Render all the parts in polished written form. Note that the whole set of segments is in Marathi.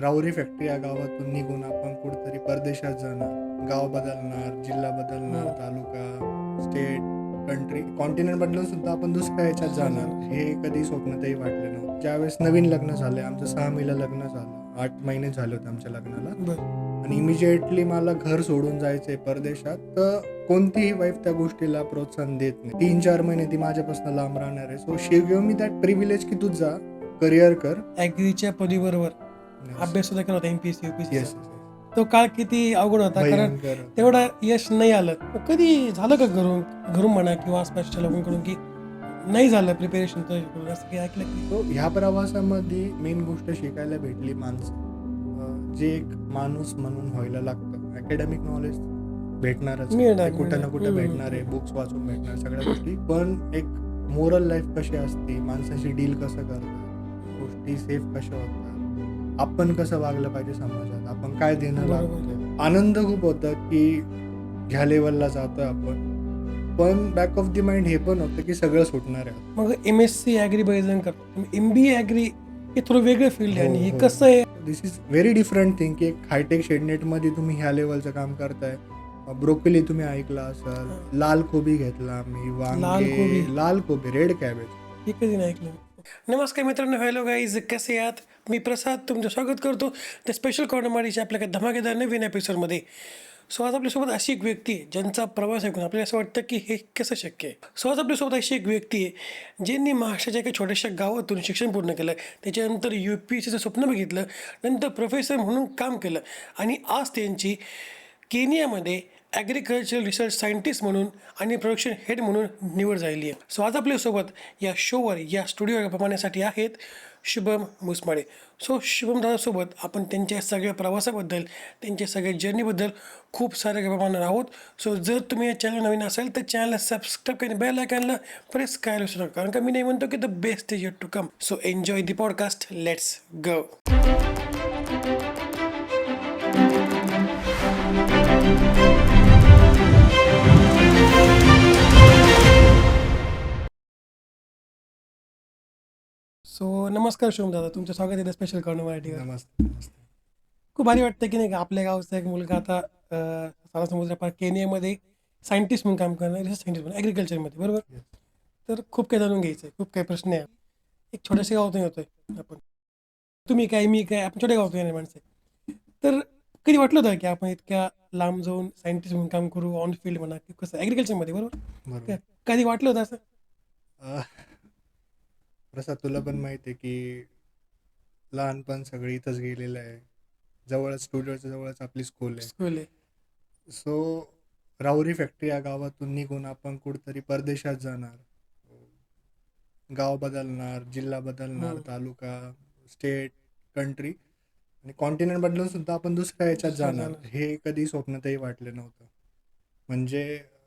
राहुरी फॅक्टरी या गावातून निघून आपण कुठेतरी परदेशात जाणार, गाव बदलणार, जिल्हा बदलणार, हं. तालुका, स्टेट, कंट्री, कॉन्टिनेंट बदलून सुद्धा आपण दुसऱ्या ह्याच्यात जाणार, हे कधी स्वप्नातही वाटलं नव्हतं. ज्यावेळेस नवीन लग्न झालंय, आमचं 6 मेला लग्न झालं, 8 महिने झाले होते आमच्या लग्नाला बरं. आणि इमिजिएटली मला घर सोडून जायचंय परदेशात, तर कोणतीही वाईफ त्या गोष्टीला प्रोत्साहन देत नाही. 3-4 महिने ती माझ्यापासून लांब राहणार आहे. So she give me that privilege की तू जा, करिअर कर. ॲग्रीच्या पदवीबरोबर येस अभ्यास सुद्धा केला होता एमपीएससी येस युपीएससीचा. येस तो काळ किती अवघड होता, कारण भयंकर होतं. तेवढं यश नाही आलं. मग कधी झालं का घरून म्हणा किंवा आसपासच्या लोकांकडून की नाही झालं प्रिपेरेशन असं काही ऐकलं की? तो ह्या प्रवासामध्ये मेन गोष्ट शिकायला भेटली माणसं. जे एक माणूस म्हणून व्हायला लागतं. अकॅडमिक नॉलेज भेटणारच आहे. मिळणार, ते कुठं ना मिळणार. कुठं भेटणार आहे, बुक्स वाचून भेटणार सगळ्या गोष्टी, पण एक मोरल लाईफ कशी असते, माणसाशी डील कसं करतात, गोष्टी सेफ कशा होतात, आपण कसं वागलं पाहिजे समाजात, आपण काय देणं बरोबर. लागतं. आनंद खूप होतं की ह्या लेवलला जातोय आपण, पण बॅक ऑफ द माइंड हे पण होतं की सगळं सुटणार आहे. मग MSc ॲग्री बरेचजण करतो, MBA ॲग्री हे थोडं वेगळं फील्ड आहे आणि हे हो. कसं आहे? दिस इज व्हेरी डिफरंट थिंग की एक हायटेक शेडनेटमध्ये तुम्ही ह्या लेवलचं काम करताय. ब्रोकोली तुम्ही ऐकला असाल, लाल कोबी घेतला आम्ही, लाल कोबी. वांगे, लाल कोबी, रेड कॅबेज. हे कधी नाही ऐकलं. नमस्कार मित्रांनो, हॅलो गाईज, कसे आहात? मी प्रसाद तुमचं स्वागत करतो त्या स्पेशल कॉर्नरमारीच्या आपल्या काही धमाकेदार नवीन एपिसोडमध्ये. सो आज आपल्यासोबत अशी एक व्यक्ती आहे ज्यांचा प्रवास ऐकून आपल्याला असं वाटतं की हे कसं शक्य आहे. सो आज आपल्यासोबत अशी एक व्यक्ती आहे ज्यांनी महाराष्ट्राच्या एका छोट्याशा गावातून शिक्षण पूर्ण केलं, त्याच्यानंतर UPSCचं स्वप्न बघितलं, नंतर प्रोफेसर म्हणून काम केलं आणि आज त्यांची केनियामध्ये ॲग्रिकल्चरल रिसर्च सायंटिस्ट म्हणून आणि प्रोडक्शन हेड म्हणून निवड झालेली आहे. सो आज आपल्यासोबत या शोवर या स्टुडिओ पाहण्यासाठी आहेत शुभम मुसमाडे. सो शुभम दादासोबत आपण त्यांच्या सगळ्या प्रवासाबद्दल, त्यांच्या सगळ्या जर्नीबद्दल खूप सारे गप्पा मारणार आहोत. सो जर तुम्ही या चॅनल नवीन असाल तर चॅनलला सबस्क्राईब करून बेल आयकॉनला प्रेस करायला विसरू नका, कारण का मी नाही म्हणतो की the best is yet to come. So enjoy the podcast, let's go. So नमस्कार शुभम दादा, तुमचं स्वागत आहे स्पेशल कॉर्नर मराठीवर. नमस्ते नमस्ते. खूप भारी वाटतं की नाही का आपल्या गावचा एक मुलगा आता सारा समुद्र पार केनियामध्ये सायंटिस्ट म्हणून काम करणार, रिसर्च सायंटिस्ट म्हणून ॲग्रिकल्चरमध्ये, बरोबर. Yes. तर खूप काही जाणून घ्यायचं आहे, खूप काही प्रश्न आहे. एक छोट्याशा गावातून येतोय आपण, तुम्ही काय मी काय, आपण छोट्या गावातून येणार माणसं आहे. तर कधी वाटलं होतं की आपण इतक्या लांब जाऊन सायंटिस्ट म्हणून काम करू, ऑन फील्ड म्हणा की कसं ॲग्रिकल्चरमध्ये, बरोबर. बरोबर. कधी वाटलं होतं असं? अह, प्रसाद, तुला पण माहिती आहे की लहानपण सगळं इथंच गेलेलं आहे. जवळच स्टुडिओच्या जवळच आपली स्कूल आहे. स्कूल आहे. सो राहुरी फॅक्टरी या गावातून निघून आपण कुठेतरी परदेशात जाणार, गाव बदलणार, जिल्हा बदलणार, तालुका, स्टेट, कंट्री आणि कॉन्टिनेंट बदलून सुद्धा आपण दुसऱ्या ह्याच्यात जाणार, हे कधी स्वप्नातही वाटलं नव्हतं. म्हणजे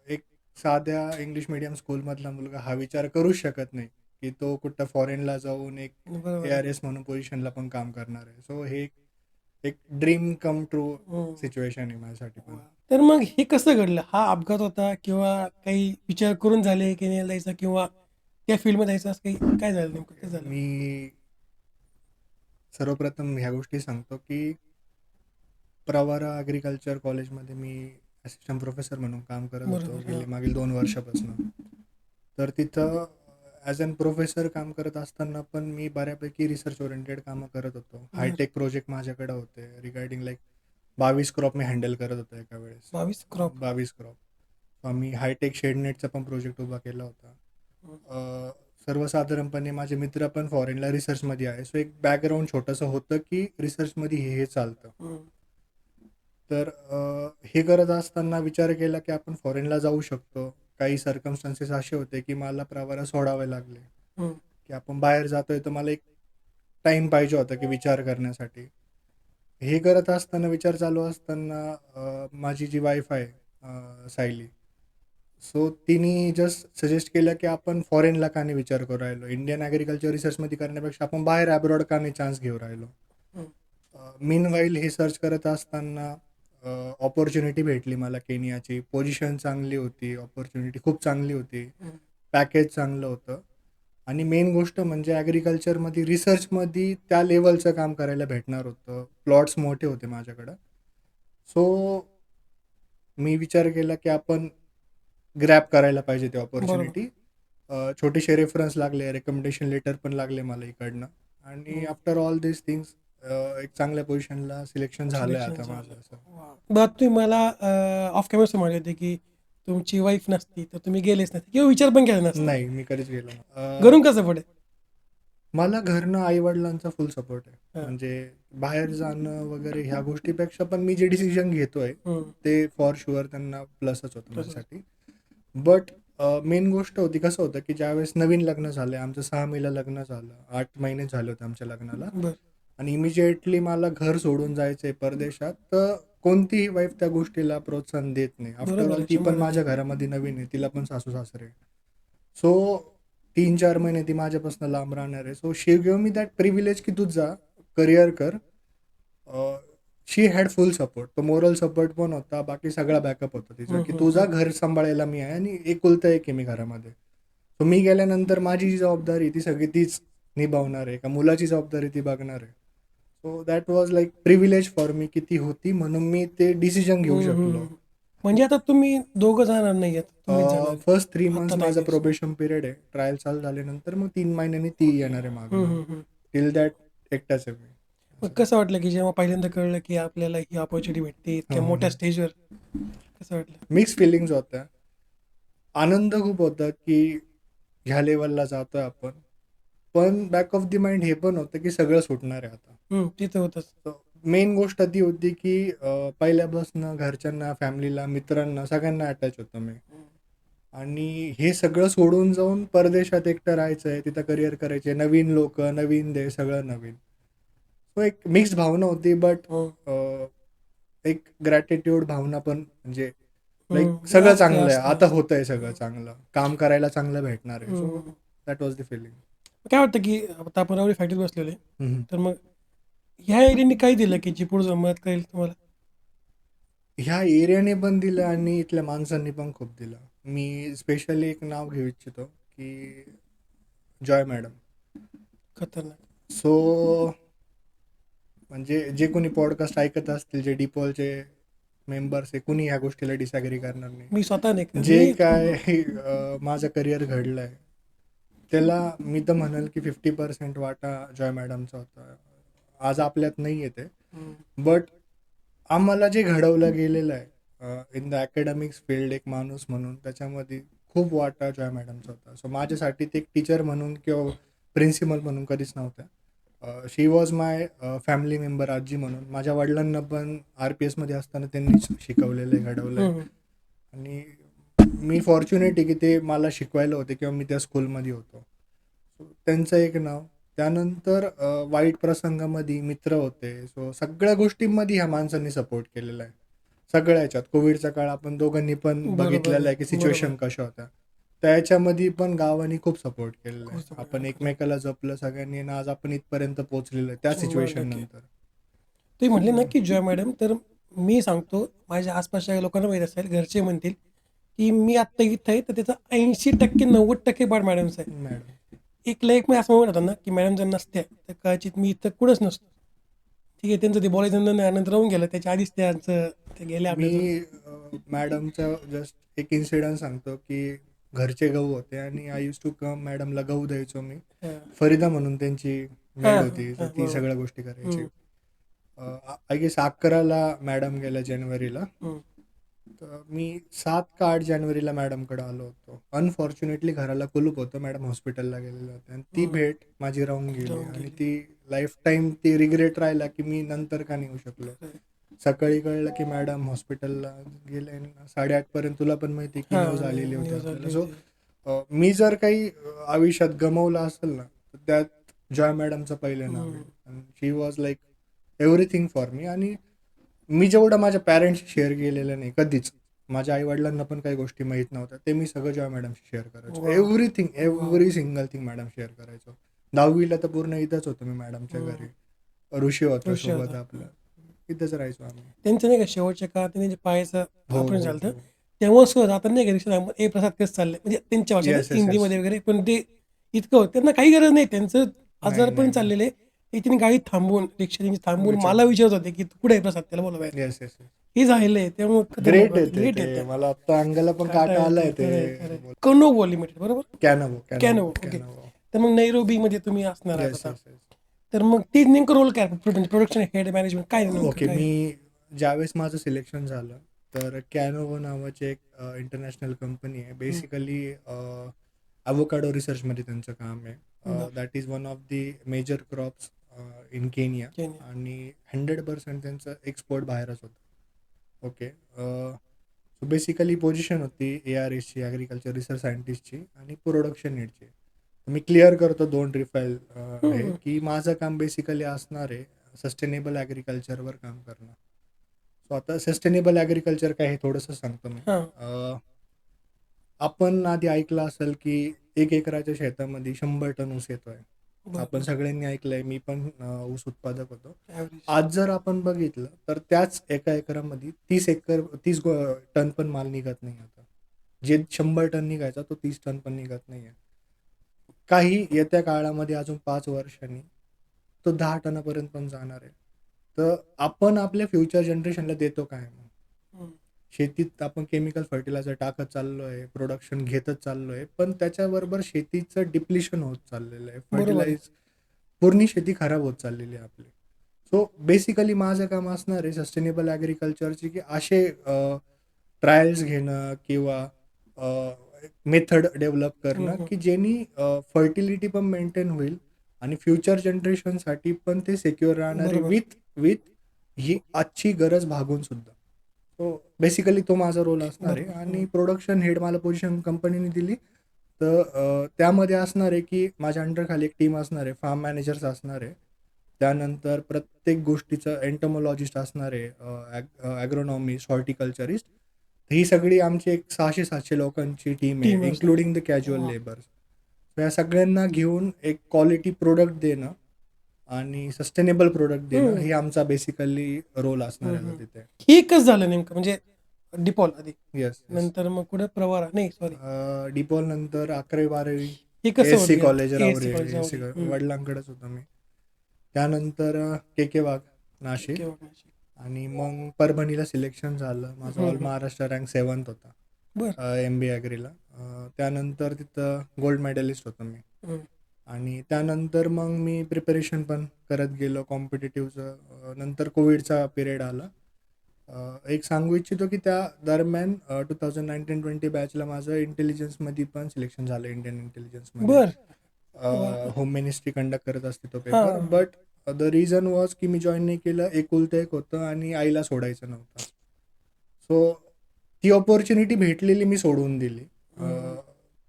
एक साध्या इंग्लिश मीडियम स्कूलमधला मुलगा हा विचार करूच शकत नाही की तो कुठं फॉरेनला जाऊन एक बरोबर. ARS म्हणून पोझिशनला पण काम करणार आहे. सो हे एक ड्रीम कम ट्रू सिच्युएशन आहे माझ्यासाठी पण. तर मग हे कसं घडलं? हा अपघात होता किंवा काही विचार करून झाले की नाही जायचं किंवा त्या फील्डमध्ये जायचं, असं काही काय झालं, नेमकं काय झालं? मी सर्वप्रथम ह्या गोष्टी सांगतो की प्रवारा ॲग्रिकल्चर कॉलेजमध्ये मी असिस्टंट प्रोफेसर म्हणून काम करत होतो बरोबर, गेले मागील 2 वर्षापासून. तर तिथं ॲज अन प्रोफेसर काम करत असताना पण मी बऱ्यापैकी रिसर्च ओरिएंटेड कामं करत होतो. हायटेक प्रोजेक्ट माझ्याकडे होते रिगार्डिंग लाईक 22 क्रॉप मी हँडल करत होतो एका वेळेस. 22 क्रॉप. 22 क्रॉप. आम्ही हायटेक शेडनेटचा पण प्रोजेक्ट उभा केला होता. सर्वसाधारणपणे माझे मित्र पण फॉरेनला रिसर्चमध्ये आहे. सो एक बॅकग्राऊंड छोटंसं होतं की रिसर्चमध्ये हे चालतं. तर हे करत असताना विचार केला की आपण फॉरेनला जाऊ शकतो. काही सर्कमस्टान्सेस असे होते की मला प्रवारा सोडावे लागले की आपण बाहेर जातोय, तर मला एक टाईम पाहिजे होता की विचार करण्यासाठी. हे करत असताना, विचार चालू असताना माझी जी वाईफ आहे सायली, सो तिने जस्ट सजेस्ट केलं की आपण फॉरेनला का नाही विचार करू राहिलो, इंडियन ॲग्रिकल्चर रिसर्चमध्ये करण्यापेक्षा आपण बाहेर ॲब्रॉड का नाही चान्स घेऊ राहिलो. मीनवाईल हे सर्च करत असताना ऑपॉर्च्युनिटी भेटली मला केनियाची. पोझिशन चांगली होती, ऑपॉर्च्युनिटी खूप चांगली होती, पॅकेज चांगलं होतं. आणि मेन गोष्ट म्हणजे ॲग्रिकल्चरमध्ये रिसर्चमध्ये त्या लेवलचं काम करायला भेटणार होतं. प्लॉट्स मोठे होते माझ्याकडं. सो मी विचार केला की आपण ग्रॅब करायला पाहिजे ती बरोबर. अपॉर्च्युनिटी. छोटेसे रेफरन्स लागले, रेकमेंडेशन लेटर पण लागले मला इकडनं आणि आफ्टर ऑल दिस थिंग्स एक चांगल्या पोझिशनला सिलेक्शन झालंय सिलेक्शन आता माझं झालं. असं. बरं तुम्ही मला ऑफ कॅमेरा म्हणले होते की तुमची वाईफ नसती तर तुम्ही गेलेच नसते किंवा विचार पण केला नसता. नाही, मी कधीच गेलो नाही. घरून कसं पडेल? मला घरनं आई-वडिलांचा फुल सपोर्ट आहे. हां. म्हणजे बाहेर जाणं वगैरे ह्या गोष्टीपेक्षा पण मी जे डिसिजन घेतोय, हं. ते फॉर शुअर त्यांना प्लसच होतं तसंच. माझ्यासाठी. बट मेन गोष्ट होती कसं होतं, की ज्यावेळेस नवीन लग्न झालंय, आमचं 6 मेला लग्न झालं. 8 महिने झाले होते आमच्या लग्नाला बरं. आणि इमिजिएटली मला घर सोडून जायचंय परदेशात. तर कोणतीही वाईफ त्या गोष्टीला प्रोत्साहन देत नाही. आफ्टर बरोबर ऑल आहे, ती पण 100% माझ्या घरामध्ये नवीन आहे. तिला पण सासू-सासरे आहे. सो 3-4 महिने ती माझ्यापासून लांब राहणार आहे. So she give me that privilege की तू जा, करिअर कर. शी हॅड फुल सपोर्ट. तो मोरल सपोर्ट पण होता. बाकी सगळा बॅकअप होता तिचा, हं, की हं, तुझा हं. घर सांभाळायला मी आहे आणि एकुलता एक आहे मी घरामध्ये. सो मी गेल्यानंतर माझी जी जबाबदारी आहे ती सगळी तीच निभावणार आहे. का मुलाची जबाबदारी ती बघणार आहे. So that was like privilege for me की ती होती म्हणून मी ते डिसिजन घेऊ हं, हं, शकलो. हं. म्हणजे आता तुम्ही दोघं जाणार नाही आहेत, तुम्हीच जाणार आहे. फर्स्ट 3 आता मंथ्स काही माझा दिवस. प्रोबेशन पिरियड आहे. ट्रायल चालू झाल्यानंतर मग 3 महिन्यांनी ती येणार आहे हं, मागनं. हं, हं. टिल दॅट एकटाच आहे मी. मग असं. कसं वाटलं की जेव्हा पहिल्यांदा कळलं की आपल्याला ही अपॉर्च्युनिटी भेटते हं, इतक्या हं, मोठ्या हं. स्टेजवर, कसं वाटलं? मिक्स फिलिंग्स होत्या. आनंद खूप होता, की ह्या लेव्हलला जातोय आपण. पण बॅक ऑफ द माइंड हे पण होतं, की सगळं सुटणार आहे आता. ते तर होतंच. मेन गोष्ट ती होती, की पहिल्यापासून घरच्यांना, फॅमिलीला, मित्रांना सगळ्यांना अटॅच होतो मी. आणि हे सगळं सोडून जाऊन परदेशात एकटं राहायचंय, तिथं करिअर करायचे, नवीन लोकं, नवीन देश, सगळं नवीन. सो एक मिक्स्ड भावना होती, बट हं. एक ग्रॅटिट्यूड भावना पण म्हणजे लाईक हं. सगळं असते, चांगलं आहे. असते, आता असते. होतंय सगळं चांगलं. काम करायला चांगलं भेटणार आहे. सो हं. That was the feeling. काय वाटतं की आता आपण एवढी फॅक्टरीत बसलेलो आहे, हं, तर मग ह्या एरियाने काय दिलं की जी पुढे मदत करेल तुम्हाला? ह्या एरियाने पण दिलं आणि इथल्या माणसांनी पण खूप दिलं. मी स्पेशली एक नाव घेऊ इच्छितो, की जॉय मॅडम. खतरनाक. सो म्हणजे जे कोणी पॉडकास्ट ऐकत असतील, जे डिपॉलचे मेंबर्स आहे, कुणी ह्या गोष्टीला डिसॲग्री करणार नाही. मी स्वतः नाही का जे मी काय माझं करिअर घडलंय, त्याला मी तर म्हणेल की 50% वाटा जॉय मॅडमचा होता. आज आपल्यात नाही आहे ते. हं. बट आम्हाला जे घडवलं गेलेलं आहे इन द अकॅडमिक्स फील्ड एक माणूस म्हणून त्याच्यामध्ये खूप वाटा जॉय मॅडमचा होता. सो माझ्यासाठी ते एक टीचर म्हणून किंवा प्रिन्सिपल म्हणून कधीच नव्हत्या. शी वॉज माय फॅमिली मेंबर आजी म्हणून. माझ्या वडिलांना पण RPSमध्ये असताना त्यांनीच शिकवलेलं आहे, घडवलं आहे. हं. आणि मी फॉर्च्युनेट आहे की ते मला शिकवायला होते किंवा मी त्या स्कूलमध्ये होतो. सो त्यांचं एक नाव. त्यानंतर वाईट प्रसंगामध्ये मित्र होते. सो सगळ्या गोष्टींमध्ये ह्या माणसांनी सपोर्ट केलेला आहे. सगळ्या ह्याच्यात कोविडचा काळ आपण दोघांनी पण बरोबर बघितलेला आहे की आहे, बरोबर सिच्युएशन आहे. कशा होत्या. त्याच्यामध्ये पण गावांनी खूप सपोर्ट केलेला खूप आहे. support आपण केलं. एकमेकाला जपलं सगळ्यांनी आणि आज आपण इथपर्यंत पोहोचलेलो आहे त्या 100% सिच्युएशननंतर. तुम्ही म्हटले ना की जॉय मॅडम, तर मी सांगतो माझ्या आसपासच्या लोकांना माहीत असेल, घरचे म्हणतील की मी आत्ता इथं आहे, तर त्याचा 80% 90% पार्ट मॅडमचा आहे. मॅडम. एकला एक मी असं म्हणत होता ना की मॅडम जर नसत्या तर कदाचित मी इथं कुठंच नसतो. ठीक आहे, त्यांचं ते बोलायचं नाही, आनंद राहून गेलं, त्याच्या आधीच त्यांचं ते गेले मी आपल्यातून. मॅडमचा जस्ट एक इन्सिडेंट सांगतो की घरचे गहू होते आणि आय यूज टू कम मॅडमला गहू द्यायचो मी. हां. फरीदा म्हणून त्यांची हां, मेड हां, होती. तर हां, ती बरोबर. सगळ्या गोष्टी करायची. हं, आय गेस 11ला मॅडम गेल्या जानेवारीला. हं. तर मी 7 का 8 जानेवारीला मॅडमकडे आलो होतो. अनफॉर्च्युनेटली घराला कुलूप होतं. मॅडम हॉस्पिटलला गेलेल्या होत्या आणि ती हं. भेट माझी राहून गेली राहून आणि गेली. ती लाईफटाईम ती रिग्रेट राहिला की मी नंतर का नाही येऊ शकलो. सकाळी कळलं की मॅडम हॉस्पिटलला गेले. 8:30 पर्यंत तुला पण माहिती आहे की न्यूज हां, आलेली होती न्यूज आपल्याला. आली सो होती. मी जर काही आयुष्यात गमावलं असेल ना, तर त्यात जॉय मॅडमचं पहिलं नाव हं. आहे. She was like everything for me. आणि मी जेवढं माझ्या पॅरेंट्सशी शेअर केलेलं नाही कधीच. माझ्या आई-वडिलांना पण काही गोष्टी माहीत नव्हत्या. ते मी सगळं जॉय मॅडमशी शेअर करायचो. वाह! एव्हरीथिंग, वाह! Every single thing madam share करायचो. 10वीला तर पूर्ण इथंच होतो मी मॅडमच्या हं. घरी. ऋषी होता खुश सोबत होता. आपलं. इथंच राहायचो आम्ही. त्यांचं नाही का शेवटच्या काळात त्यांच्या पायाचं हो, ऑपरेशन हो, झालं होतं. हो. तेव्हा सुद्धा आता नाही का रिक्षा ए प्रसाद कसं चाललंय म्हणजे त्यांच्या भाषेत येस, येस, येस. हिंदीमध्ये वगैरे, पण ते इतकं होतं. त्यांना काही गरज नाही. त्यांचं आजार नाही, पण नाही. चाललेले. त्यांनी गाडी थांबवून, रिक्षा त्यांची थांबवून विचार. मला विचारत होते, की "तू कुठे आहे प्रसाद?" त्याला बोलवा. Yes, yes, yes. हे झालेलं त्यामुळे खतरनाक ग्रेट वाटतं. येते ग्रेट ते. आहे मला आता अंगाला पण काटा काटा आलाय येतोय. ते. खरंय, खरंय. कनोवो लिमिटेड बरोबर? कॅनोवो, कॅनोवो. कॅनोवो, ओके. कॅनोवो. तर मग नैरोबीमध्ये तुम्ही असणार आहात येस, आता. Yes, yes. तर मग ते नेमकं रोल काय? म्हणजे प्रोडक्शन हेड मॅनेजमेंट काय नेमकं ओके, काय? मी ज्यावेळेस माझं सिलेक्शन झालं, तर कॅनोवो नावाचे एक इंटरनॅशनल कंपनी आहे. बेसिकली अवोकाडो रिसर्चमध्ये त्यांचं काम आहे. बरं. That is one of the major crops in Kenya. Kenya. आणि 100% त्यांचं एक्सपोर्ट बाहेरच होतं. ओके. सो बेसिकली पोझिशन होती ARSची, ॲग्रिकल्चर रिसर्च सायंटिस्टची आणि प्रोडक्शन हेडची. मी क्लिअर करतो 2 रिफाईल हे, की माझं काम बेसिकली असणार आहे सस्टेनेबल ॲग्रिकल्चरवर काम करणं. सो आता सस्टेनेबल ॲग्रिकल्चर काय हे थोडंसं सांगतो मी. हां. आपण आधी ऐकलं असेल की 1 एकराच्या शेतामध्ये 100 टन ऊस येतोय. बरं. आपण सगळ्यांनी ऐकलंय. मी पण ऊस उत्पादक होतो. ॲव्हरेज. आज जर आपण बघितलं तर त्याच एका एकरामध्ये 30 टन पण माल निघत नाही आता. जे 100 टन निघायचा तो 30 टन पण निघत नाहीये. काही येत्या काळामध्ये अजून 5 वर्षांनी तो 10 टनापर्यंत पण जाणार आहे. तर आपण आपल्या फ्युचर जनरेशनला देतो काय मग? हं. शेतीत आपण केमिकल फर्टिलायझर टाकत चाललोय, प्रोडक्शन घेतच चाललोय, पण त्याच्याबरोबर शेतीचं डिप्लिशन होत चाललेलं आहे. बरोबर आहे. पूर्ण शेती खराब होत चाललेली आहे आपली. सो बेसिकली माझं काम असणार आहे सस्टेनेबल ॲग्रिकल्चरची, की असे ट्रायल्स घेणं किंवा मेथड डेव्हलप करणं, की ज्यांनी फर्टिलिटी पण मेंटेन होईल आणि फ्युचर जनरेशनसाठी पण ते सिक्युअर राहणार आहे बरोबर. विथ ही आजची गरज भागून सुद्धा. सो बेसिकली तो माझा रोल असणार आहे. बरोबर. आणि प्रोडक्शन हेड मला पोझिशन कंपनीने दिली. तर त्यामध्ये असणार आहे की माझ्या अंडर खाली एक टीम असणार आहे, फार्म मॅनेजर्स असणार आहे. त्यानंतर प्रत्येक गोष्टीचं एंटोमॉलॉजिस्ट असणार आहे, ॲग्रोनॉमिस्ट, हॉर्टिकल्चरिस्ट. ही सगळी आमची एक 600-700 लोकांची टीम टीम आहे, असणार. इन्क्लुडिंग द कॅज्युअल वाह! लेबर्स. या सगळ्यांना घेऊन एक क्वालिटी प्रोडक्ट देणं आणि सस्टेनेबल प्रोडक्ट देणं हे आमचा बेसिकली रोल असणार आहे आता तिथे. हे कसं झालं नेमकं? म्हणजे डिपॉल आधी, येस, येस. नंतर मग कुठे प्रवारा नाही सॉरी डिपॉल नंतर 11वी-12वी हे कसं ASC होतं? College ASC Rahuri, college ASC Rahuri. वडिलांकडेच होतो मी. त्यानंतर KK वाघ नाशिक. आणि मग परभणीला सिलेक्शन झालं. माझं ऑल महाराष्ट्र रँक 7th होता बरं. MBA ॲग्रीला. त्यानंतर तिथं गोल्ड मेडलिस्ट होतो मी. आणि त्यानंतर मग मी प्रिपरेशन पण करत गेलो कॉम्पिटिटिव्हचं. नंतर कोविडचा पिरियड आला. एक सांगू इच्छितो की त्या दरम्यान 2019-20 बॅचला माझं इंटेलिजन्समध्ये पण सिलेक्शन झालं, इंडियन इंटेलिजन्समध्ये. बरं. होम मिनिस्ट्री कंडक्ट करत असते तो पेपर. हां. बट द रिझन वॉज की मी जॉईन नाही केलं. एकुलतं एक होतं आणि आईला सोडायचं नव्हतं. सो ती ऑपॉर्च्युनिटी भेटलेली मी सोडून दिली.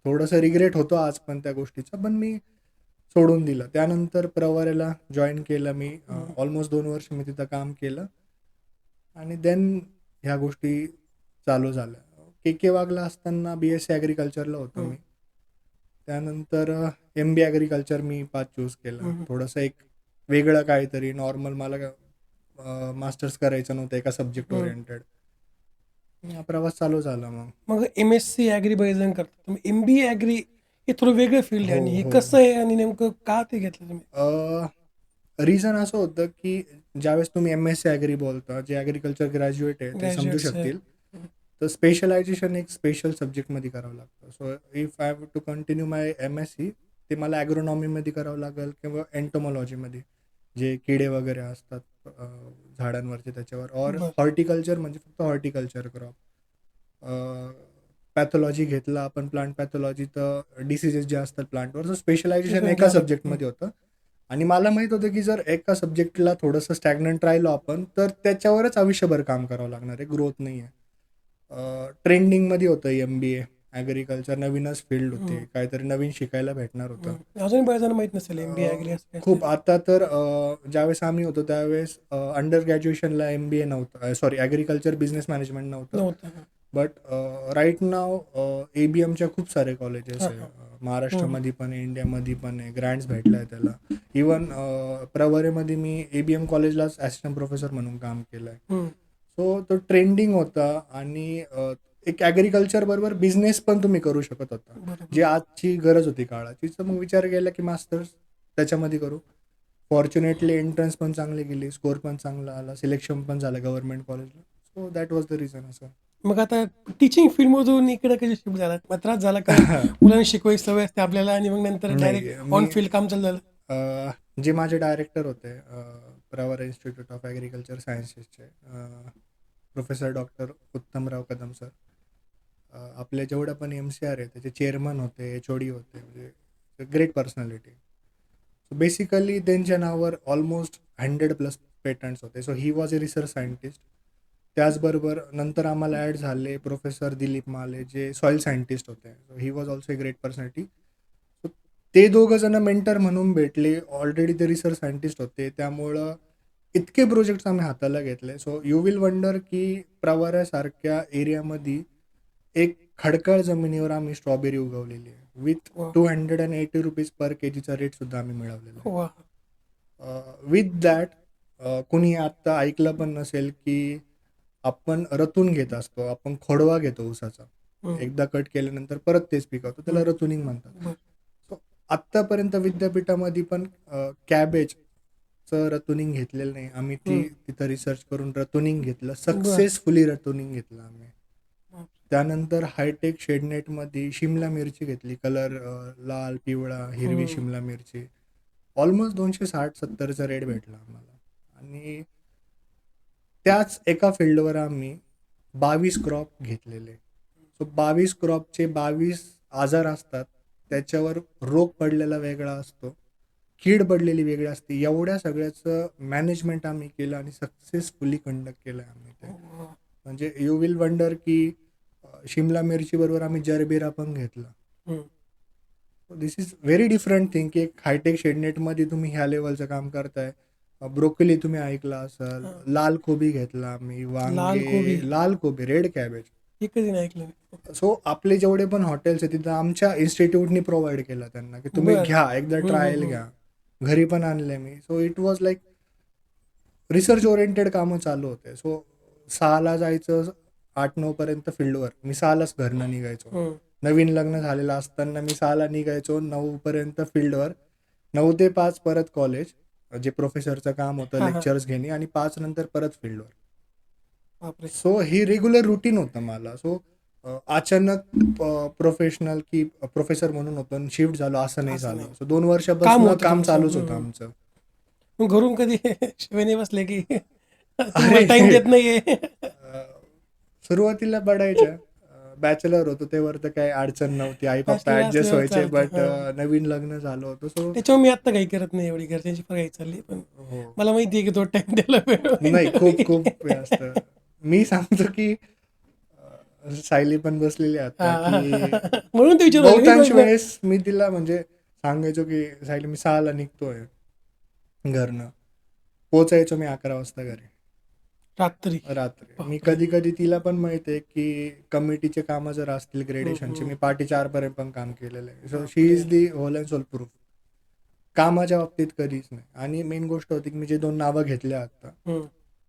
थोडंसं रिग्रेट होतो आज पण त्या गोष्टीचा, पण मी सोडून दिलं. त्यानंतर प्रवरेला जॉईन केलं मी. ऑलमोस्ट 2 वर्ष मी तिथं काम केलं आणि देन ह्या गोष्टी चालू झाल्या. KK वाघला असताना BSc ॲग्रिकल्चरला होतो मी. त्यानंतर MBA ॲग्रिकल्चर मी पाथ चूज केलं. थोडंसं एक वेगळं काहीतरी नॉर्मल मला मास्टर्स करायचं नव्हतं एका सब्जेक्ट ओरिएंटेड. हा प्रवास चालू झाला मग. मग MSc ॲग्री बरेचजण करतात. मग MBA ॲग्री हे थोडं वेगळं फील्ड आहे हो, आणि हे हो. कसं आहे आणि नेमकं का ते घेतलं तुम्ही? रिझन असं होतं की ज्यावेळेस तुम्ही MSc ॲग्री बोलता, जे ॲग्रिकल्चर ग्रॅज्युएट आहे ते समजू ग्रॅज्युएट्स शकतील. तर स्पेशलायझेशन एक स्पेशल सब्जेक्टमध्ये करावं लागतं. So if I have to continue my MSc ते मला ॲग्रोनॉमीमध्ये करावं लागेल किंवा एंटोमॉलॉजीमध्ये, जे किडे वगैरे असतात झाडांवरचे त्याच्यावर. और हॉर्टिकल्चर म्हणजे फक्त हॉर्टिकल्चर क्रॉप. पॅथॉलॉजी घेतला आपण, प्लांट पॅथॉलॉजी, तर डिसिजेस जे असतात प्लांटवर. सो स्पेशलायझेशन एका सब्जेक्टमध्ये होतं. आणि मला माहीत होतं की जर एका सब्जेक्टला थोडंसं स्टॅग्नंट राहिलो आपण तर त्याच्यावरच आयुष्यभर काम करावं लागणार आहे, ग्रोथ नाही आहे. ट्रेंडिंगमध्ये होतं MBA ॲग्रिकल्चर, नवीनच फील्ड होते, काहीतरी नवीन शिकायला भेटणार होतं. अजून बऱ्याच जणांना माहित नसेल MBA ॲग्री असं काय खूप. आता तर ज्यावेळेस आम्ही होतो त्यावेळेस अंडर ग्रॅज्युएशनला MBA नव्हतं, सॉरी ॲग्रिकल्चर बिझनेस मॅनेजमेंट नव्हतं. बट राईट नाव ABMच्या खूप सारे कॉलेजेस आहे. महाराष्ट्रामध्ये पण आहे, इंडियामध्ये पण आहे, ग्रँट्स भेटला आहे त्याला. इवन प्रवरेमध्ये मी ABM कॉलेजलाच ॲसिस्टंट प्रोफेसर म्हणून काम केलं आहे. सो तो ट्रेंडिंग होता आणि एक ॲग्रिकल्चर बरोबर बिझनेस पण तुम्ही करू शकत होता, बरोबर. जी आजची गरज होती काळाची. तर मग विचार केला की मास्टर्स त्याच्यामध्ये करू. फॉर्च्युनेटली एंट्रन्स पण चांगली गेली, स्कोर पण चांगला आला, सिलेक्शन पण झालं गव्हर्नमेंट कॉलेजला. So that was the reason असं. मग आता टीचिंग फील्डमधून इकडे कधी शिफ्ट झाला? मग त्रास झाला? कारण मुलांना शिकवायची सवय असते आपल्याला आणि मग नंतर डायरेक्ट नाही, ऑन मी फील्ड काम चालू झालं. जे माझे डायरेक्टर होते प्रवर इन्स्टिट्यूट ऑफ ॲग्रिकल्चर सायन्सेसचे professor doctor Uttamrao Kadam sir. आपले जेवढं पण MCR आहे त्याचे चेअरमन होते, HOD होते, म्हणजे ग्रेट पर्सनॅलिटी. सो बेसिकली त्यांच्या नावावर ऑलमोस्ट 100+ पेटंट्स होते. So he was a research scientist. त्याचबरोबर नंतर आम्हाला ॲड झाले प्रोफेसर दिलीप माले, जे सॉईल सायंटिस्ट होते. So he was also a great personality. So ते दोघं जण मेंटर म्हणून भेटले. ऑलरेडी ते रिसर्च सायंटिस्ट होते, त्यामुळं इतके प्रोजेक्ट्स आम्ही हाताला घेतले. सो यू विल वंडर की प्रवऱ्यासारख्या एरियामध्ये एक खडकाळ जमिनीवर आम्ही स्ट्रॉबेरी उगवलेली आहे. विथ वा. ₹280 पर केजीचा रेट सुद्धा आम्ही मिळवलेला आहे. वा. विथ दॅट कुणी आत्ता ऐकलं पण नसेल की आपण रतून घेत असतो, आपण खोडवा घेतो ऊसाचा, हम्म. एकदा कट केल्यानंतर परत तेच पिकवतो, त्याला रतुनिंग म्हणतात. बरं. सो आत्तापर्यंत विद्यापीठामध्ये पण कॅबेजचं रतुनिंग घेतलेलं नाही आम्ही. तिथं रिसर्च करून रतुनिंग घेतलं, सक्सेसफुली रतुनिंग घेतलं आम्ही. त्यानंतर हायटेक शेडनेटमध्ये शिमला मिरची घेतली, कलर लाल, पिवळा, हिरवी शिमला मिरची. ऑलमोस्ट 260-70चा रेट भेटला आम्हाला. आणि त्याच एका फील्डवर आम्ही 22 क्रॉप घेतलेले. सो 22 क्रॉपचे 22 आजार असतात, त्याच्यावर रोग पडलेला वेगळा असतो, कीड पडलेली वेगळी असते. एवढ्या सगळ्याचं मॅनेजमेंट आम्ही केलं आणि सक्सेसफुली कंडक्ट केलं आम्ही ते. म्हणजे यू विल वंडर की शिमला मिरची बरोबर आम्ही जरबेरा पण घेतला. दिस इज व्हेरी डिफरंट थिंग की एक हायटेक शेडनेटमध्ये तुम्ही ह्या लेवलचं काम करताय. ब्रोकोली तुम्ही ऐकला असाल, लाल कोबी घेतला आम्ही, लाल कोबी. वांगे, लाल कोबी, रेड कॅबेज. हे कधी नाही ऐकलं मी. सो आपले जेवढे पण हॉटेल्स आहेत तिथं आमच्या इन्स्टिट्यूटनी प्रोव्हाइड केलं त्यांना की तुम्ही बरं. घ्या, एकदा ट्रायल घ्या. घरी पण आणले मी. So it was like research oriented कामं चालू होते. सो 6ला जायचं, 8-9 पर्यंत फील्डवर. मी 6लाच घरनं निघायचो. नवीन लग्न झालेलं असताना मी 6ला निघायचो, 9 पर्यंत फील्डवर, 9 ते 5 परत कॉलेज, जे प्रोफेसरचं काम होतं, लेक्चर्स घेणे, आणि 5 नंतर परत फील्डवर. बापरे. सो ही रेग्युलर रुटीन होतं मला. सो अचानक प्रोफेशनल की प्रोफेसर म्हणून होतो आणि शिफ्ट झालो असं नाही झालं. सो 2 वर्षापासून होतं काम तुमचं. चालूच होतं आमचं. मग घरून कधी शिवेने बसले की अरे, टाइम देत नाहीये? सुरुवातीला पडायच्या. बॅचलर होतो तेव्हा तर काही अडचण नव्हती, आई पप्पा Bachelor ऍडजस्ट असल्यावर व्हायचे. चालतं. बट नवीन लग्न झालं होतं. सो त्याच्यावर मी आता काही करत नाही, एवढी घरच्यांची काही चालली, पण हो, मला माहिती आहे की तो टाइम द्यायला वेळ नाही, खूप नाही. खूप हे असतं. मी सांगतो की सायली पण बसलेली आहे आता की म्हणून ते विचारू राहिले मी बहुतांश प्रश्न. वेळेस मी तिला म्हणजे सांगायचो की सायली मी 6ला निघतोय घरनं, पोचायचो मी 11 वाजता घरी रात्री. रात्री. मी कधी कधी तिला पण माहिती आहे की कमिटीचे कामं जर असतील ग्रेडेशनचे, मी पार्टी 4 पर्यंत पण काम केलेलं आहे. So she is the whole and soul proof. कामाच्या बाबतीत कधीच नाही. आणि मेन गोष्ट होती की मी जे 2 नावं घेतल्या आता,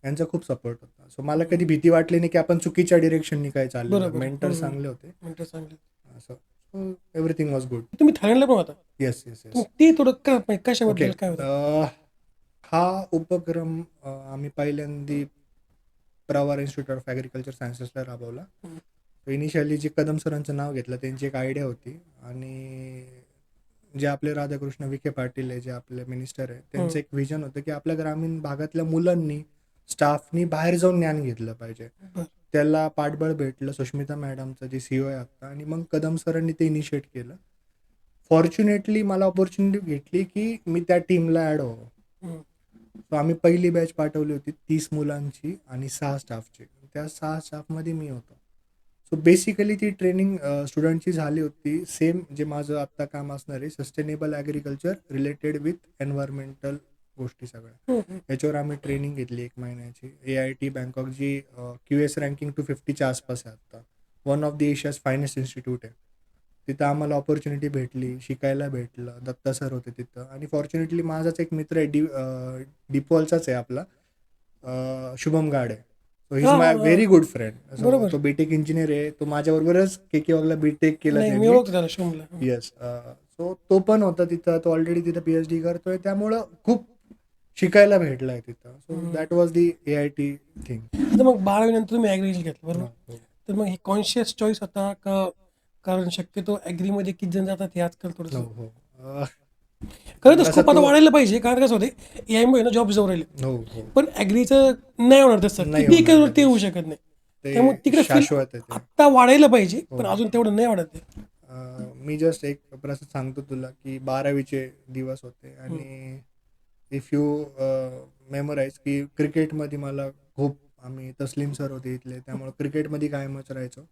यांचा खूप सपोर्ट होता. सो मला कधी भीती वाटली नाही की आपण चुकीच्या डिरेक्शननी काय चाललेलं. बरोबर. मेंटर चांगले होते म्हणते चांगलं. असं. So everything was good. तुम्ही थायलंडला पण होता? येस येस मग येस. ते थोडं ओके. कशाबद्दल काय होतं? हा उपक्रम आम्ही पहिल्यांदा प्रवर इन्स्टिट्यूट ऑफ ॲग्रिकल्चर सायन्सेसला राबवला. इनिशियली जे कदम सरांचं नाव घेतलं त्यांची एक आयडिया होती, आणि जे आपले राधाकृष्ण विखे पाटील आहे, जे आपले मिनिस्टर आहे, त्यांचं एक व्हिजन होतं की आपल्या ग्रामीण भागातल्या मुलांनी, स्टाफनी बाहेर जाऊन ज्ञान घेतलं पाहिजे. त्याला पाठबळ भेटलं सुष्मिता मॅडमचं, जे CEO आहे आता, आणि मग कदम सरांनी ते इनिशिएट केलं. फॉर्च्युनेटली मला ऑपॉर्च्युनिटी भेटली की मी त्या टीमला ॲड व्हावं. सो आम्ही पहिली बॅच पाठवली होती 30 मुलांची आणि 6 स्टाफची. त्या 6 स्टाफमध्ये मी होतो. सो बेसिकली ती ट्रेनिंग स्टुडंटची झाली होती सेम जे माझं आत्ता काम असणार आहे, sustainable agriculture related with environmental गोष्टी सगळ्या. याच्यावर आम्ही ट्रेनिंग घेतली 1 महिन्याची. AIT बँकॉक, जी QS रँकिंग 250च्या आसपास आहे आता, one of the Asia's finest institute आहे. तिथं आम्हाला ऑपॉर्च्युनिटी भेटली, शिकायला भेटलं. दत्ता सर होते तिथं. आणि फॉर्च्युनेटली माझाच एक मित्र आहे, डिपॉलचाच आहे आपला, शुभम गाडे. सो इज हा, माय हा, व्हेरी गुड फ्रेंड. बरोबर. तो बीटेक इंजिनियर आहे. तो माझ्याबरोबरच के वागला बीटेक केलं नाही, मी त्यांनी. ओळखतो त्याला शुभमला. येस. सो तो पण होता तिथं. तो ऑलरेडी तिथं PhD करतोय. त्यामुळं खूप शिकायला भेटलंय तिथं. So that was the AIT thing. आता मग 12वी नंतर तुम्ही ॲग्रीकल्चर घेतलं बरोबर. हो. तर मग हे कॉन्शियस चॉईस होता का? कारण शक्यतो ॲग्रीमध्ये किती जण जातात हे आजकाल हो थोडंसं हो. खरं तर तसा स्कोप आता तो वाढायला पाहिजे. कारण कसं होते AI ना जॉब जाऊ राहिले. हो हो. पण ॲग्रीचं नाही होणार तसं. नाही किती होणार करू ते होऊ कधीच. शकत नाही. त्यामुळे ते तिकडे फील्ड शाश्वत आहे ते. आत्ता वाढायला पाहिजे, हो. पण अजून तेवढं नाही वाढत आहे. मी जस्ट एक प्रश्न सांगतो तुला की 12वीचे दिवस होते आणि इफ यू मेमोराईज की क्रिकेटमध्ये मला खूप आम्ही तस्लीम सर होते इथले, त्यामुळे क्रिकेटमध्ये कायमच राहायचो.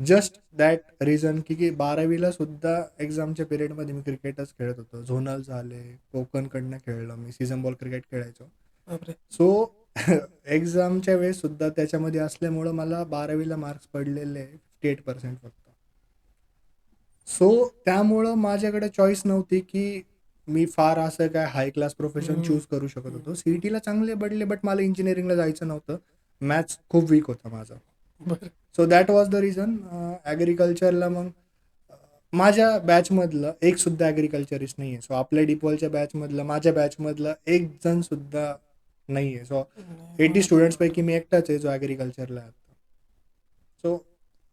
जस्ट दॅट रिझन की 12वीला सुद्धा एक्झामच्या पिरियडमध्ये मी क्रिकेटच खेळत होतो. झोनल झाले, कोकणकडनं खेळलो मी, सीझन बॉल क्रिकेट खेळायचो. बापरे. सो एक्झामच्या वेळेस सुद्धा त्याच्यामध्ये असल्यामुळं मला 12वीला मार्क्स पडलेले 58% फक्त. सो त्यामुळं माझ्याकडे चॉईस नव्हती की मी फार असं काय हाय क्लास प्रोफेशन चूज करू शकत होतो. CETला चांगले पडले, बट मला इंजिनिअरिंगला जायचं नव्हतं. मॅथ्स खूप वीक होता माझा. बरं. So that was the reason. ॲग्रिकल्चरला मग माझ्या बॅचमधलं एक सुद्धा ॲग्रिकल्चरिस्ट नाही आहे. सो आपल्या डिपॉलच्या बॅचमधलं, माझ्या बॅचमधलं एक जण सुद्धा नाही आहे. सो 80 स्टुडंट्सपैकी मी एकटाच आहे जो ॲग्रिकल्चरला आहे आता. सो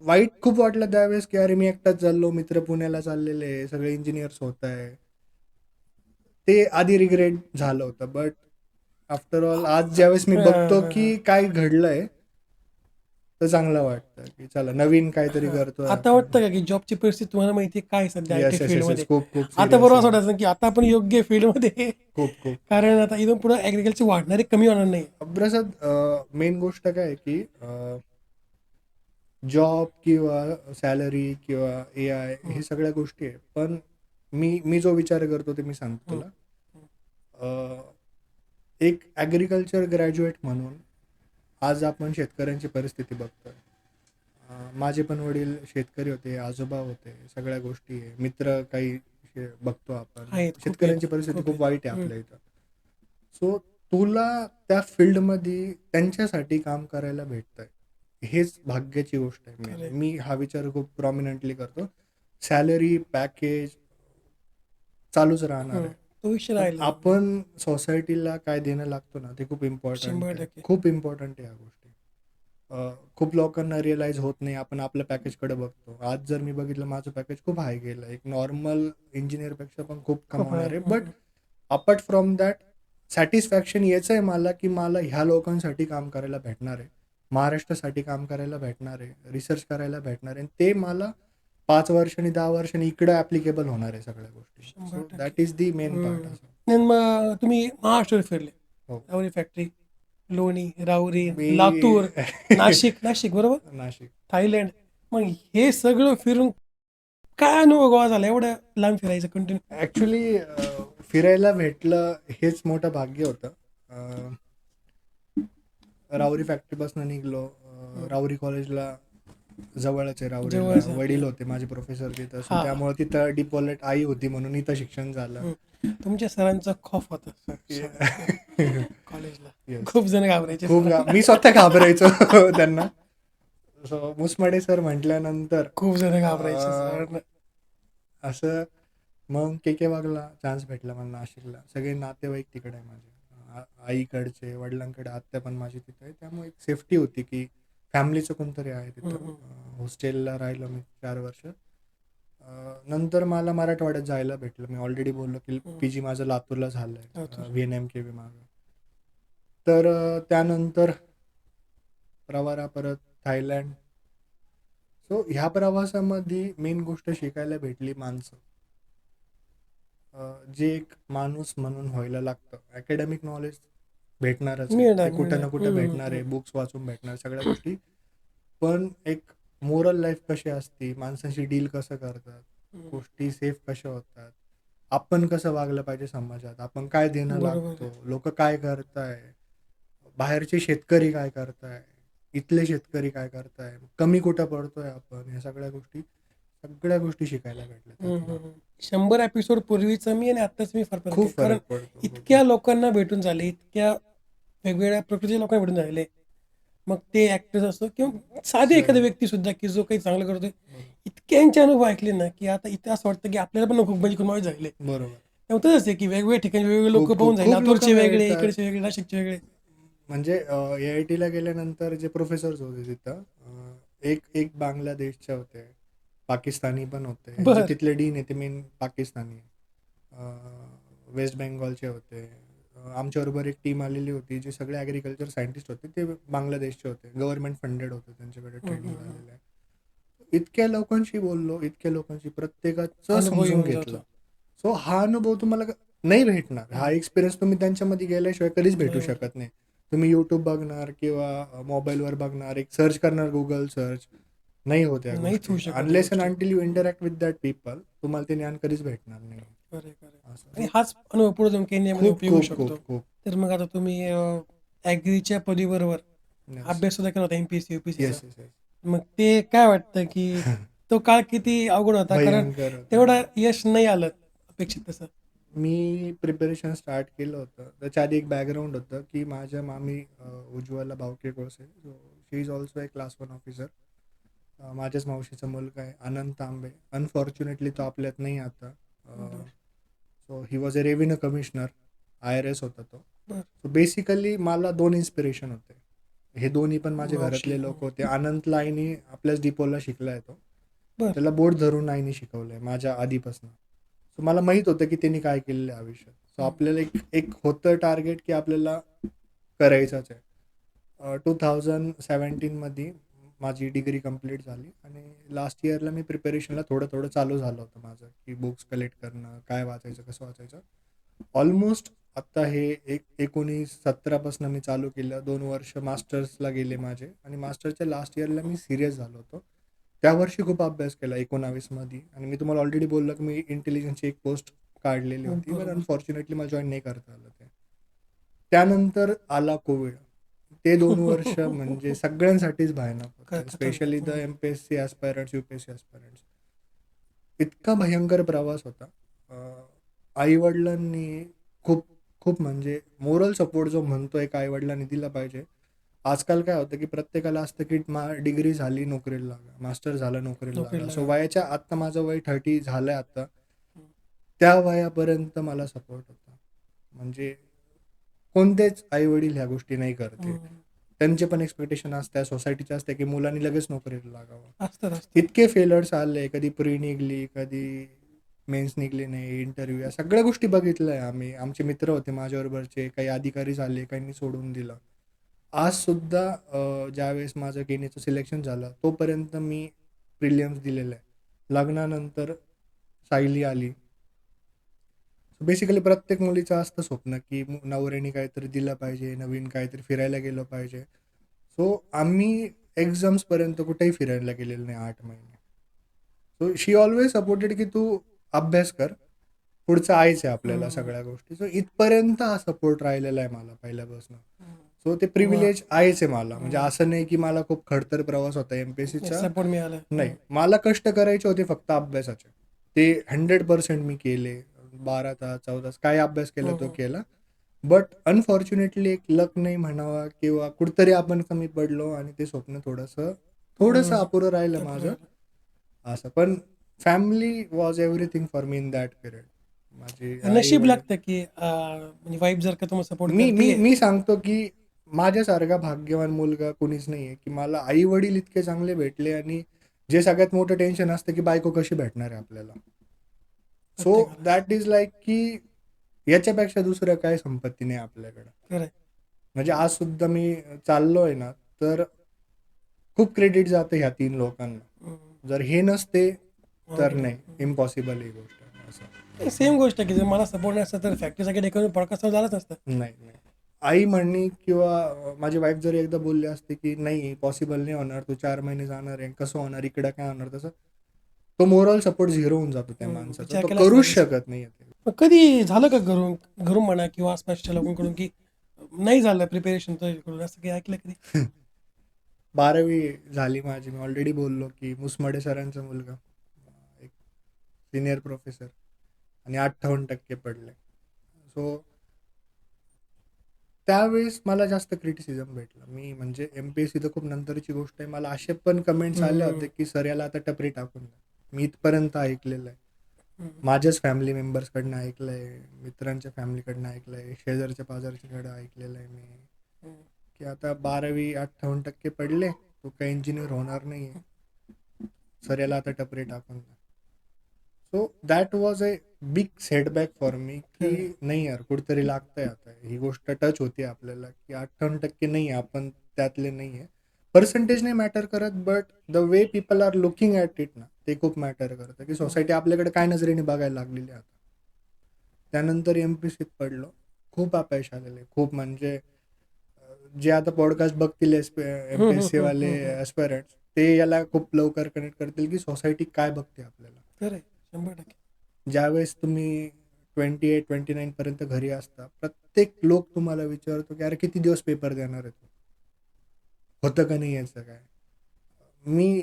वाईट खूप वाटलं त्यावेळेस की अरे मी एकटाच चाललो, मित्र पुण्याला चाललेले, सगळे इंजिनियर्स होत आहे. ते आधी रिग्रेट झालं होतं. बट आफ्टर ऑल आज ज्यावेळेस मी बघतो की काय घडलंय, तर चांगलं वाटतं की चला नवीन काहीतरी करतोय आता आपण. वाटतं का की जॉबची परिस्थिती तुम्हाला माहिती आहे काय सध्या येस IT येस येस फील्डमध्ये? येस. खूप खूप आता सिरियस बरोबर असं आहे. वाटायचं की आता आपण योग्य फील्डमध्ये खूप खूप. कारण आता इथून पुढे ॲग्रिकल्चर वाढणारे कमी होणार नाही. प्रसाद, मेन गोष्ट काय आहे की जॉब किंवा सॅलरी किंवा AI हे सगळ्या गोष्टी आहे. पण मी जो विचार करतो ते मी सांगतो तुला. एक ॲग्रिकल्चर ग्रॅज्युएट म्हणून आज आपण शेतकऱ्यांची परिस्थिती बघतोय. माझे पण वडील शेतकरी होते, आजोबा होते, सगळ्या गोष्टी आहे. मित्र काही बघतो आपण. आहेत, खूप शेतकऱ्यांची आहेत, परिस्थिती खूप खूप आहेत. वाईट आहे आपल्या इथं. सो तुला त्या फील्डमध्ये त्यांच्यासाठी काम करायला भेटतंय, हेच भाग्याची गोष्ट आहे. Correct. मी हा विचार खूप प्रॉमिनंटली करतो. सॅलरी, पॅकेज चालूच राहणार आहे. तो विषय पण राहिला. आपण सोसायटीला काय देणं लागतो ना, ते खूप इम्पॉर्टंट आहे. 100%. खूप इम्पॉर्टंट आहे ह्या गोष्टी. खूप लोकांना रिअलाईज होत नाही. आपण आपल्या पॅकेजकडे बघतो. आज जर मी बघितलं माझं पॅकेज खूप हाय गेलं. एक नॉर्मल इंजिनिअरपेक्षा पण खूप खूप कमावणार आहे. आहे. But apart from that satisfaction याचं आहे मला की मला ह्या लोकांसाठी काम करायला भेटणार आहे. महाराष्ट्रासाठी काम करायला भेटणार आहे. रिसर्च करायला भेटणार आहे. आणि ते मला 5 वर्षांनी 10 वर्षांनी इकडे ॲप्लिकेबल होणार आहे सगळ्या गोष्टी. So 100%. That is the main part असं. आणि मग तुम्ही महाराष्ट्र फिरले. हो. राहुरी फॅक्टरी, लोणी, राहुरी, मी लातूर, नाशिक बरोबर, नाशिक. थायलंड. मग हे सगळं फिरून काय अनुभव गोवा झाला एवढं लांब फिरायचं कंटिन्यू? ॲक्च्युली फिरायला भेटलं हेच मोठं भाग्य होतं. राहुरी फॅक्टरीपासून निघलो. राहुरी कॉलेजला जवळच आहे. जवळच राहुरीला आहे. वडील होते माझे प्रोफेसर तिथं. हा. त्यामुळे तिथं डिपॉलेट आई होती म्हणून इथं शिक्षण झालं. तुमच्या सरांचा खौफ होता कॉलेजला. Yes. खूप जण घाबरायचे. खूप मी स्वतः घाबरायचो त्यांना. सो मुसमडे सर म्हटल्यानंतर खूप जण घाबरायचे सर. असं मग के वागला चान्स भेटला मला नाशिकला. सगळे नातेवाईक तिकडे आहे माझे. आईकडचे, वडिलांकडे, आत्या पण माझी तिथे आहे. त्यामुळे एक सेफ्टी होती की फॅमिलीचं कोणतरी आहे तिथं. हॉस्टेलला राहिलो मी 4 वर्ष. नंतर मला मराठवाड्यात जायला भेटलं. मी ऑलरेडी बोललो की PG माझं लातूरला झालं आहे, VNMKV मागं. तर त्यानंतर प्रवारा, परत थायलंड. सो ह्या प्रवासामध्ये मेन गोष्ट शिकायला भेटली माणसं. जे एक माणूस म्हणून व्हायला लागतं. अकॅडमिक नॉलेज भेटणारच आहे. ते कुठं ना कुठं भेटणार आहे. बुक्स वाचून भेटणार सगळ्या गोष्टी. पण एक मोरल लाईफ कशी असते, माणसाशी डील कसं करतात, गोष्टी सेफ कशा होतात, आपण कसं वागलं पाहिजे समाजात, आपण काय देणं लागतो, लोक काय करताय, बाहेरचे शेतकरी काय करताय, इथले शेतकरी काय करताय, कमी कुठं पडतोय आपण, ह्या सगळ्या गोष्टी शिकायला भेटल्या. 100 एपिसोड पूर्वीचं मी आणि आत्ताच मी फार खूप कारण फरक पडतो. इतक्या लोकांना भेटून झाले, इतक्या वेगवेगळ्या प्रकृतीच्या लोकांना भेटून झालेले. मग ते ऍक्टर्स असो किंवा साधे एखादा व्यक्ती सुद्धा की जो काही चांगलं करतोय, इतक्यांचे अनुभव ऐकले ना की आता इथं असं वाटतं की आपल्याला पण खूप म्हणजे खूप झाले. बरोबर. तेव्हा तसंच आहे की वेगवेगळ्या ठिकाणी वेगवेगळे लोक खूप पाहून खूप जाईल, खूप लोक लातूरचे वेगळे, मिळतात. इकडचे वेगळे, नाशिकचे वेगळे. म्हणजे AIT ला गेल्यानंतर जे प्रोफेसर्स होते तिथं, एक एक बांगलादेशचे होते, पाकिस्तानी पण होते. जे बर. तिथले डीन आहे ते मेन पाकिस्तानी, वेस्ट बेंगॉलचे होते. आमच्याबरोबर एक टीम आलेली होती, जे सगळे ॲग्रिकल्चर सायंटिस्ट होते, ते बांगलादेशचे होते. गव्हर्नमेंट फंडेड होते, त्यांच्याकडे ट्रेनिंग झालेलं आहे. इतक्या लोकांशी बोललो, इतक्या लोकांशी, प्रत्येकाचं अनुभव समजून येऊन घेतलं. जातो. सो हा अनुभव तुम्हाला नाही भेटणार. हा एक्सपिरियन्स तुम्ही त्यांच्यामध्ये गेल्याशिवाय कधीच भेटू नाही होत. शकत नाही. तुम्ही YouTube बघणार किंवा मोबाईलवर बघणार, एक सर्च करणार, Google सर्च, नाही होत या नाहीच गोष्टी. होऊ शकत या अनलेस अँड गोष्टी. Until you interact with that people, तुम्हाला ते ज्ञान कधीच भेटणार नाही. खरं खरं. असं. आणि सो हाच अनुभव पुढे जाऊन केनियामध्ये खूप, उपयोग होऊ खूप, खूप, शकतो. खूप. तर मग आता तुम्ही ॲग्रीच्या पदवीबरोबर येस. अभ्यास सुद्धा केला होता MPSC UPSCचा. Yes, yes, yes. मग ते काय वाटतं की तो काळ किती अवघड होता, कारण भयंकर होता. तेवढं यश नाही आलं अपेक्षित तसं. मी प्रिपरेशन स्टार्ट केलं होतं. त्याच्या आधी एक बॅकग्राऊंड होतं, की माझ्या मामी Ujjwala Bhavke Kolse, so she is also a class 1 officer. माझ्याच मावशीचा मुलगा आहे आनंद तांबे. अनफॉर्च्युनेटली तो आपल्यात नाही आता. बरं. So he was a revenue commissioner, IRS होता तो. बरं. सो बेसिकली मला 2 इन्स्पिरेशन होते. हे दोन्ही पण माझे मावशी. घरातले लोक होते. अनंतला आईनी आपल्याच डिपोला शिकलाय तो. बरं. त्याला बोट धरून आईनी शिकवलंय माझ्या आधीपासून. सो मला माहीत होतं की त्यांनी काय केलेलं आहे आयुष्यात. सो आपल्याला एक एक होतं टार्गेट की आपल्याला करायचंच आहे. 2017मध्ये माझी डिग्री कंप्लीट झाली आणि लास्ट इयरला मी प्रिपरेशनला थोडं थोडं चालू झालं होतं माझं, की बुक्स कलेक्ट करणं, काय वाचायचं, कसं वाचायचं. ऑलमोस्ट आत्ता हे 1917 पासून मी चालू केलं. 2 वर्ष मास्टर्सला गेले माझे आणि मास्टर्सच्या लास्ट इयरला मी सिरियस झालो होतो. त्या वर्षी खूप अभ्यास केला 19 मध्ये, आणि मी तुम्हाला ऑलरेडी बोललो की मी इंटेलिजन्सची एक पोस्ट काढलेली होती, पण बरोबर. अनफॉर्च्युनेटली मला जॉईन नाही करता आलं ते. त्यानंतर आला कोविड. ते 2 वर्ष म्हणजे सगळ्यांसाठीच भयानक होते, खतरनाक. Specially the MPSC ॲस्पायरंट्स, UPSC ॲस्पायरंट्स. इतका भयंकर प्रवास होता. आई-वडिलांनी खूप खूप म्हणजे मोरल सपोर्ट जो म्हणतो एक आई-वडिलांनी दिला पाहिजे. आजकाल काय होतं, की प्रत्येकाला असतं, की डिग्री झाली नोकरीला लागा, मास्टर झालं नोकरीला लागा. नोकरीला सो लागा. वयाच्या आत्ता माझं वय 30 झालंय आता. त्या वयापर्यंत मला सपोर्ट होता. म्हणजे कोणतेच आई-वडील ह्या गोष्टी नाही करत आहेत. त्यांचे पण एक्स्पेक्टेशन असते, सोसायटीचे असते, की मुलांनी लगेच नोकरीला लागावं. असतात असतात. इतके फेल्युअर्स आले, कधी प्री निघली, कधी मेन्स निघले नाही, इंटरव्ह्यू, या सगळ्या गोष्टी बघितल्या आम्ही. आमचे मित्र होते माझ्याबरोबरचे, काही अधिकारी झाले, काहींनी सोडून दिलं. आजसुद्धा ज्यावेळेस माझं केनीचं सिलेक्शन झालं, तोपर्यंत मी प्रिलिम्स दिलेलं आहे. लग्नानंतर सायली आली. बेसिकली प्रत्येक मुलीचं असतं स्वप्न, की नवऱ्याने काहीतरी दिलं पाहिजे, नवीन काहीतरी फिरायला गेलं पाहिजे. सो आम्ही एक्झाम्सपर्यंत कुठेही फिरायला गेलेलो नाही 8 महिने. सो शी ऑल्वेज सपोर्टेड, की तू अभ्यास कर. पुढचं आहेच आहे आपल्याला सगळ्या गोष्टी. सो इथपर्यंत हा सपोर्ट राहिलेला आहे मला पहिल्यापासून. सो ते वा. प्रिव्हिलेज आहेच आहे मला. म्हणजे असं नाही, की मला खूप खडतर प्रवास होता MPSCचा. सपोर्ट मिळाला. नाही. मला कष्ट करायचे होते फक्त अभ्यासाचे. ते 100% मी केले. 12 तास, 14 तास काय अभ्यास केला तो केला. बट अनफॉर्च्युनेटली एक लक नाही म्हणावा किंवा कुठेतरी आपण कमी पडलो आणि ते स्वप्न थोडंसं थोडंसं अपुरं राहिलं माझं. असं. पण family was everything for me in that period. माझे नशीब आई-वडील. लागतं की म्हणजे वाईफ जर का तुम्हाला सपोर्ट मी मी करते. मी सांगतो, की माझ्यासारखा भाग्यवान मुलगा कोणीच नाहीये, की मला आई-वडील इतके चांगले भेटले, आणि जे सगळ्यात मोठं टेन्शन असतं, की बायको कशी भेटणार आहे आपल्याला. सो प्रत्येकाला. दॅट इज लाइक, की याच्यापेक्षा दुसरं काही संपत्ती नाही आपल्याकडं. खरंय. म्हणजे आज सुद्धा मी चाललोय ना, तर खूप क्रेडिट जातं ह्या 3 लोकांना. जर हे नसते, तर अवघड नाही, आहे. इम्पॉसिबल ही गोष्ट असं. सेम गोष्ट आहे की जर मला सपोर्ट नसतं तर फॅक्टरीसाठी डेकन पॉडकास्ट झालंच असतं. नाही, नाही. आई म्हणली किंवा माझी वाईफ जरी एकदा बोलली असती, की "नाही, पॉसिबल नाही होणार. तू 4 महिने जाणार आहे. कसं होणार? इकडं काय होणार?" तसं. तो मोरल सपोर्ट झिरो होऊन जातो त्या माणसाचा. विचार तो केलाच करूच लागेल. शकत नाही ते. मग कधी झालं का घरून घरून म्हणा किंवा आसपासच्या लोकांकडून की नाही झालं प्रिपेरेशन तुझ्याकडून, असं काही ऐकलं कधी? 12वी झाली माझी. मी ऑलरेडी बोललो, की मुसमडे सरांचा मुलगा. एक सीनियर प्रोफेसर, आणि 58% पडले. सो त्यावेळेस मला जास्त क्रिटिसिझम भेटलं. मी म्हणजे एम-पी-एस-सी तर खूप नंतरची गोष्ट आहे. मला असे पण कमेंट्स आले होते, की "सर याला आता टपरी टाकून द्या." मी इथपर्यंत ऐकलेलं आहे. माझ्याच फॅमिली मेंबर्सकडनं ऐकलंय, मित्रांच्या फॅमिलीकडनं ऐकलंय, शेजारच्या पाजारच्याकडे ऐकलेलं आहे मी, की आता 12वी 58% पडले, तो काही इंजिनियर होणार नाहीये. सर याला आता टपरी टाकून द्या. So that was a big setback for me, की नाही यार कुठेतरी लागतंय आता. ही गोष्ट टच होते आपल्याला, की 58% नाही आहे, आपण त्यातले नाही आहे. पर्सेंटेज नाही मॅटर करत, but the way people are looking at it ना, ते खूप मॅटर करतं, की सोसायटी आपल्याकडे काय नजरेने बघायला लागलेली आहे आता. त्यानंतर एम-पी-एस-सीत पडलो. खूप अपयश आलेलं आहे. खूप म्हणजे जे आता पॉडकास्ट बघतील एम-पी-एस-सी वाले ॲस्पायरंट्स, ते याला खूप लवकर कनेक्ट करतील, की सोसायटी काय बघते आपल्याला. खरंय 100%. ज्यावेळेस तुम्ही 28-29 पर्यंत घरी असता, प्रत्येक लोक तुम्हाला विचारतो, की "अरे किती दिवस पेपर देणार आहे तू? होतं का नाही याचं काय?" मी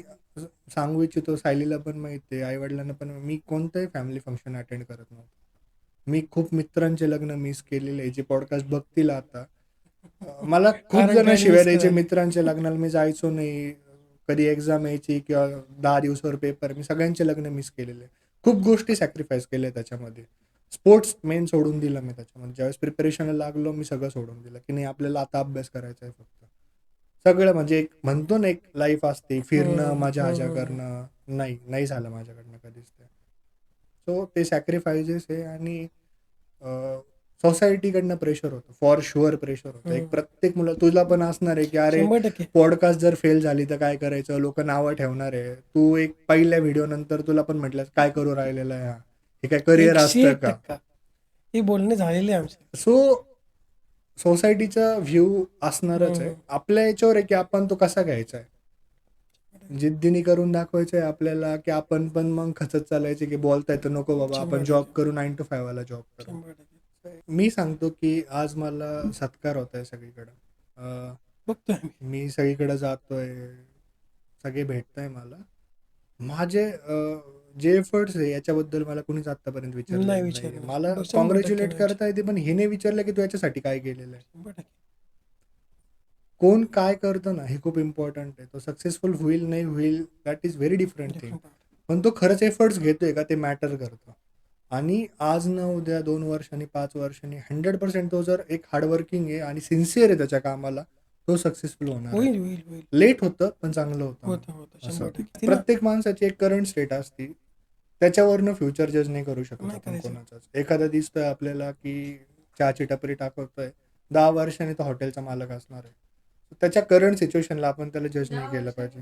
सांगू इच्छितो, सायलीला पण माहिती आहे, आई-वडिलांना पण मी कोणतंही फॅमिली फंक्शन अटेंड करत नव्हतो. मी खूप मित्रांचे लग्न मिस केलेले आहे, जे पॉडकास्ट बघतील आता. मला खूप कारण जण काय शिव्या मिस द्यायचे कराल. मित्रांच्या लग्नाला मी जायचो नाही. कधी एक्झाम यायची किंवा 10 दिवसावर पेपर. मी सगळ्यांचे लग्न मिस केलेले. खूप गोष्टी सॅक्रिफाईस केल्या त्याच्यामध्ये. स्पोर्ट्स मेन सोडून दिलं मी त्याच्यामध्ये. ज्यावेळेस प्रिपरेशनला लागलो मी सगळं सोडून दिलं, की नाही आपल्याला आता अभ्यास करायचा आहे फक्त. सगळं म्हणजे एक म्हणतो ना एक लाईफ असते, फिरणं, मजा-मजा करणं. नाही, नाही झालं माझ्याकडनं कधीच ते. सो ते सॅक्रिफाइसेस आहे आणि सोसायटीकडनं प्रेशर होतं. फॉर शुअर प्रेशर होतं. एक प्रत्येक मुलं तुला पण असणार आहे, की अरे 100%. पॉडकास्ट जर फेल झाली तर काय करायचं? लोकं नावं ठेवणार आहे. तू एक पहिल्या व्हिडिओनंतर तुला पण म्हटलं, "काय करू राहिलेला आहे हा? हे काय करिअर असतं का?" 101% हे बोलणे झालेले आहे आमचे. सो सोसायटीचा व्ह्यू असणारच आहे. आपल्या याच्यावर आहे, की आपण तो कसा घ्यायचा आहे. जिद्दीने करून दाखवायचं आहे आपल्याला, की आपण पण मग खचत चालायचे, की बोलताय तर नको बाबा आपण जॉब 100%. करू 9 to 5 वाला जॉब करू. 100%. मी सांगतो, की आज मला सत्कार होत आहे सगळीकडं. बघतोय आम्ही. मी सगळीकडे जातोय, सगळे भेटताय मला. माझे जे एफर्ट्स आहे याच्याबद्दल मला कोणीच आत्तापर्यंत नाही विचारलेलं नाहीये. विचारणार. मला 100% काँग्रॅच्युलेट नाही करता विचारणार. येते, पण हे नाही विचारलं, की तू याच्यासाठी काय केलेलं आहे? 100%. कोण काय करतं ना, हे खूप इम्पॉर्टंट आहे. तो सक्सेसफुल होईल, नाही होईल, that is very different thing. Different. पण तो खरंच एफर्ट्स घेतोय का ते मॅटर करतं. आणि आज ना उद्या 2 वर्षांनी, 5 वर्षांनी 100% तो जर एक हार्डवर्किंग आहे आणि सिन्सिअर आहे त्याच्या कामाला, तो सक्सेसफुल होणार आहे. होईल, होईल, होईल. लेट होतं, पण चांगलं होतं मग. होतं, होतं. असं 100% ना. प्रत्येक माणसाची एक करंट स्टेट असते. त्याच्यावरनं फ्युचर जज नाही करू शकत नाही आपण करायचं. कोणाचाच. एखादा दिसतोय आपल्याला, की चहाची टपरी टाकतोय. 10 वर्षांनी तो हॉटेलचा मालक असणार आहे. त्याच्या करंट सिच्युएशनला आपण त्याला जज नाही केलं पाहिजे.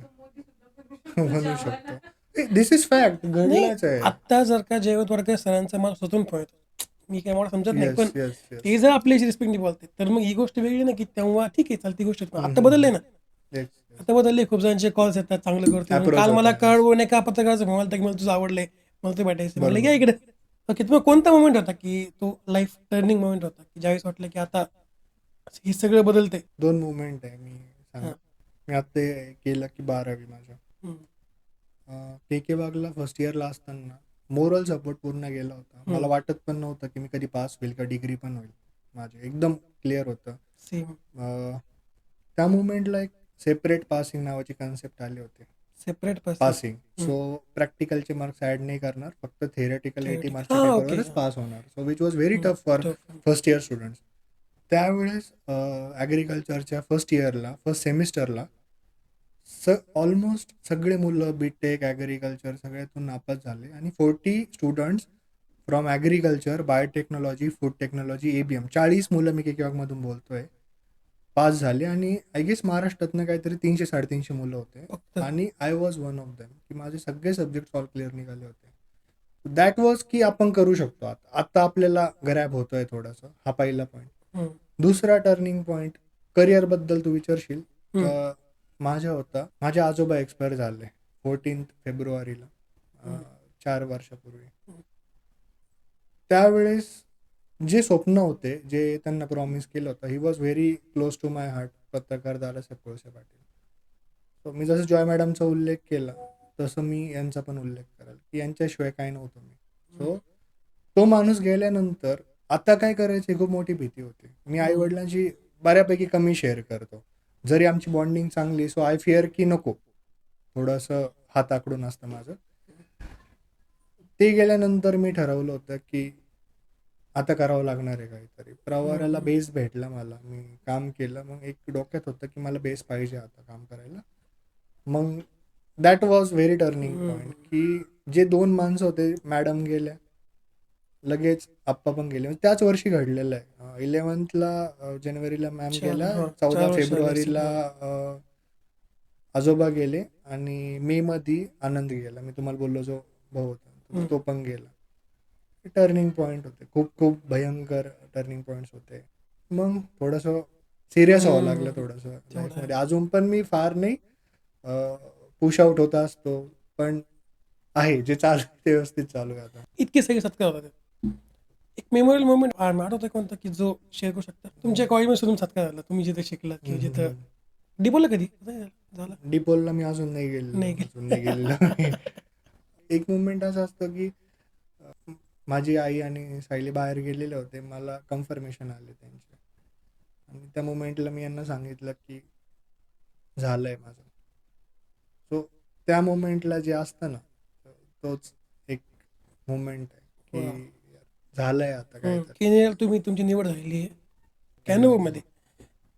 म्हणू शकतो. धिस इज फॅक्ट नाही, घडलंच आहे. आत्ता जर का जयवंत वाडकर सरांचा मला स्वतःहून फोन येतो. मी काही मला समजत नाही. पण येस, येस, ते येस. जर आपल्याशी रिस्पेक्टने बोलतात, तर मग ही गोष्ट वेगळी ना, की तेव्हा ठीक आहे चालती गोष्ट. हं, आता हं, बदललंय हं. ना. Yes, yes. आता बदलले खूप जणांचे कॉल्स येतात, चांगलं करतोय म्हणून. अप्रोच काल मला होता. येस. कळवून एका पत्रकाराचा फोन आला की मला तुझं आवडलंय, मला ते भेटायचं. म्हणलं बरोबर. घ्या इकडे. ओके. मग कोणता मोमेंट होता, की तो लाईफ टर्निंग मोमेंट होता, की ज्यावेळेस वाटलं की आता हे सगळं बदलतंय? 2 मूव्हमेंट आहे मी हां. सांगतो. मी आता ते केलं की 12वी माझ्या. हं. के बागला फर्स्ट इयरला असताना मोरल सपोर्ट पूर्ण गेला होता. मला वाटत पण नव्हतं की मी कधी पास होईल का डिग्री पण होईल माझी. एकदम क्लिअर होतं. सेम. अ, त्या मोमेंटला एक सेपरेट पासिंग नावाची कन्सेप्ट आली होती. Separate passing. पासिंग. सो प्रॅक्टिकलचे मार्क्स ॲड नाही करणार. फक्त थिअरेटिकल 80 थिअरेटिकल. मार्क्सच्या हां, ओके. पेपरवरच पास होणार. So which was very tough for tough. First year students. त्यावेळेस ॲग्रिकल्चरच्या फर्स्ट इयरला, फर्स्ट सेमिस्टरला ऑलमोस्ट सगळे मुलं बी-टेक, ॲग्रिकल्चर सगळ्यातून नापास झाले आणि 40 students from agriculture, biotechnology, food technology, A B M 40 मुलं मी के-के-वागमधून बोलतोय. पास झाले आणि आय गेस महाराष्ट्रातनं काहीतरी 300-350 मुलं होते फक्त. आणि I was one of them, की माझे सगळे सब्जेक्ट्स ऑल क्लिअर निघाले होते. दॅट वॉज की आपण करू शकतो आता. आता आपल्याला ग्रॅब होतोय थोडंसं. हा पहिला पॉईंट. हं. दुसरा टर्निंग पॉईंट करिअरबद्दल तू विचारशील हं. तर माझ्या होता. माझे आजोबा एक्सपायर झाले 14 फेब्रुवारीला 4 वर्षापूर्वी. त्यावेळेस जे स्वप्न होते, जे त्यांना प्रॉमिस केलं होतं, he was very close to my heart. पत्रकार दादासाहेब कोळसे पाटील. सो मी जसं जॉय मॅडमचा उल्लेख केला, तसं मी यांचा पण उल्लेख करेल, की यांच्याशिवाय काय नव्हतं मी. सो तो माणूस गेल्यानंतर आता काय करायची खूप मोठी भीती होती. मी आई-वडिलांशी बऱ्यापैकी कमी शेअर करतो. जरी आमची बॉन्डिंग चांगली, सो आय फिअर की नको. थोडंसं हात आखडून असतं माझं. ते गेल्यानंतर मी ठरवलं होतं, की आता करावं लागणार आहे काहीतरी. प्रवाराला बेस भेटला मला. मी काम केलं. मग एक डोक्यात होतं, की मला बेस पाहिजे आता काम करायला. मग that was very turning point, की जे 2 माणसं होते, मॅडम गेल्या. लगेच आप्पा पण गेले. म्हणजे त्याच वर्षी घडलेलं आहे. 11thला जानेवारीला मॅम गेल्या. 14 4 वर्ष झाले असतील. फेब्रुवारीला आजोबा गेले आणि मेमध्ये आनंद गेला. मी तुम्हाला बोललो जो भाऊ होता, तो पण गेला. टर्निंग पॉइंट होते. खूप खूप भयंकर टर्निंग पॉइंट्स होते. मग थोडंसं सिरियस व्हावं लागलं थोडंसं लाईफमध्ये. अजून पण मी फार नाही पुश आउट होत असतो. पण आहे जे चालू आहे ते व्यवस्थित चालू आहे आता. इतके सगळे सत्कार होतात. एक मेमोरेबल मोमेंट आठवतोय कोणता की जो शेअर करू शकता? तुमच्या कॉलेजमध्ये तुमचा सत्कार झाला. तुम्ही जिथे शिकलात किंवा जिथं डिपोला कधी झाला? डिपोलला मी अजून नाही नाही गेलेलो. अजून गेले. नाही गेलेलो. एक मुवमेंट असं असतं की माझी आई आणि सायली बाहेर गेलेले होते. मला कन्फर्मेशन आले त्यांचे आणि त्या मुवमेंटला मी यांना सांगितलं की झालंय माझं. सो त्या मोमेंटला जे असतं ना, तोच एक मुवमेंट आहे Wow. की झालंय आता काहीतरी. केनियाला तुम्ही तुमची निवड झालेली आहे कॅनोमध्ये.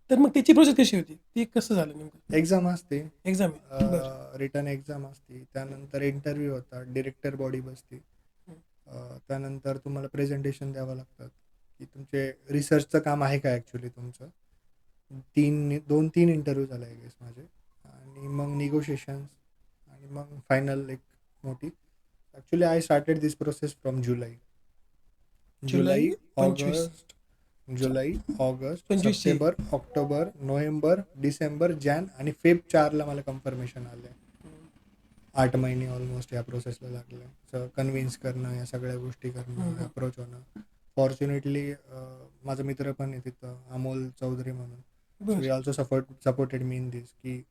तर मग त्याची प्रोसेस कशी होती? ते कसं झालं नेमकं? एक्झाम असते, एक्झाम आहे. बरं. रिटर्न एक्झाम असते. त्यानंतर इंटरव्ह्यू होता, डिरेक्टर बॉडी बसते. त्यानंतर तुम्हाला प्रेझेंटेशन द्यावं लागतात की तुमचे रिसर्चचं काम आहे का ॲक्च्युली तुमचं. 2-3 इंटरव्ह्यू झाले आय गेस माझे आणि मग निगोशिएशन्स आणि मग फायनल एक मोठी. Actually I started this process from July. जुलै जुलै, 25. ऑगस्ट, जुलै, ऑगस्ट, 25 ची. September, October, November, December, Jan आणि फेब 4ला मला कन्फर्मेशन आलं. 8 महिने ऑलमोस्ट या प्रोसेसला लागले. सो कन्व्हिन्स करणं, या सगळ्या गोष्टी करणं, अप्रोच होणं. फॉर्च्युनेटली माझा मित्र पण आहे तिथं, अमोल चौधरी म्हणून. So he also supported me in this की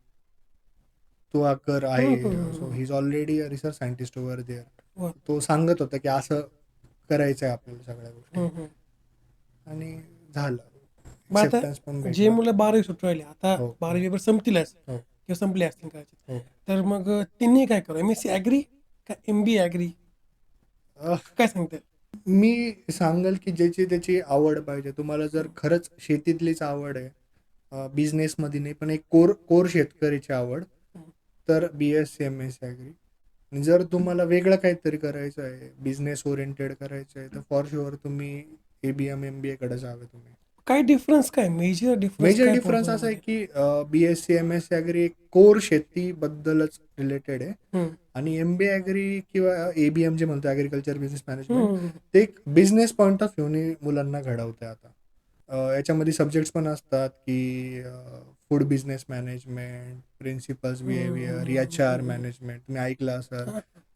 तू कर आहे. So he is already a research scientist over there. तो सांगत होता की असं करायचं आहे आपल्याला सगळ्या गोष्टी आणि झालं. मग आता एक्सेप्टन्स पण जे भेटला. मुलं 12वी सुटू राहिले, आता हो, 12वी पेपर संपतीलच हो, किंवा संपले असतील कदाचित. हो. तर मग त्यांनी काय करावं? MSc ॲग्री का MBA ॲग्री? अह, काय सांगता येईल? मी सांगेल की ज्याची त्याची आवड पाहिजे. तुम्हाला जर खरंच शेतीतलीच आवड आहे, बिझनेसमध्ये नाही, पण एक कोर शेतकरीची आवड, तर BSc MSc ॲग्री. आणि जर तुम्हाला वेगळं काहीतरी करायचं आहे, बिझनेस ओरिएंटेड करायचं आहे, तर फॉर शुअर तुम्ही ABM MBA कडे जावे तुम्ही. काय डिफरन्स काय? मेजर डिफरन्स मेजर काय डिफरन्स पडतो असा आहे त्यामध्ये? की BSc MSc ॲग्री एक कोर शेतीबद्दलच रिलेटेड आहे हम्म. आणि MBA ॲग्री किंवा ABM जे म्हणतो ॲग्रिकल्चर बिझनेस मॅनेजमेंट, हम्म. ते एक बिझनेस पॉईंट ऑफ व्ह्यूने मुलांना घडवतं आता. याच्यामध्ये सब्जेक्ट्स पण असतात की food business management, principles behaviour, HR management, तुम्ही ऐकलं असेल.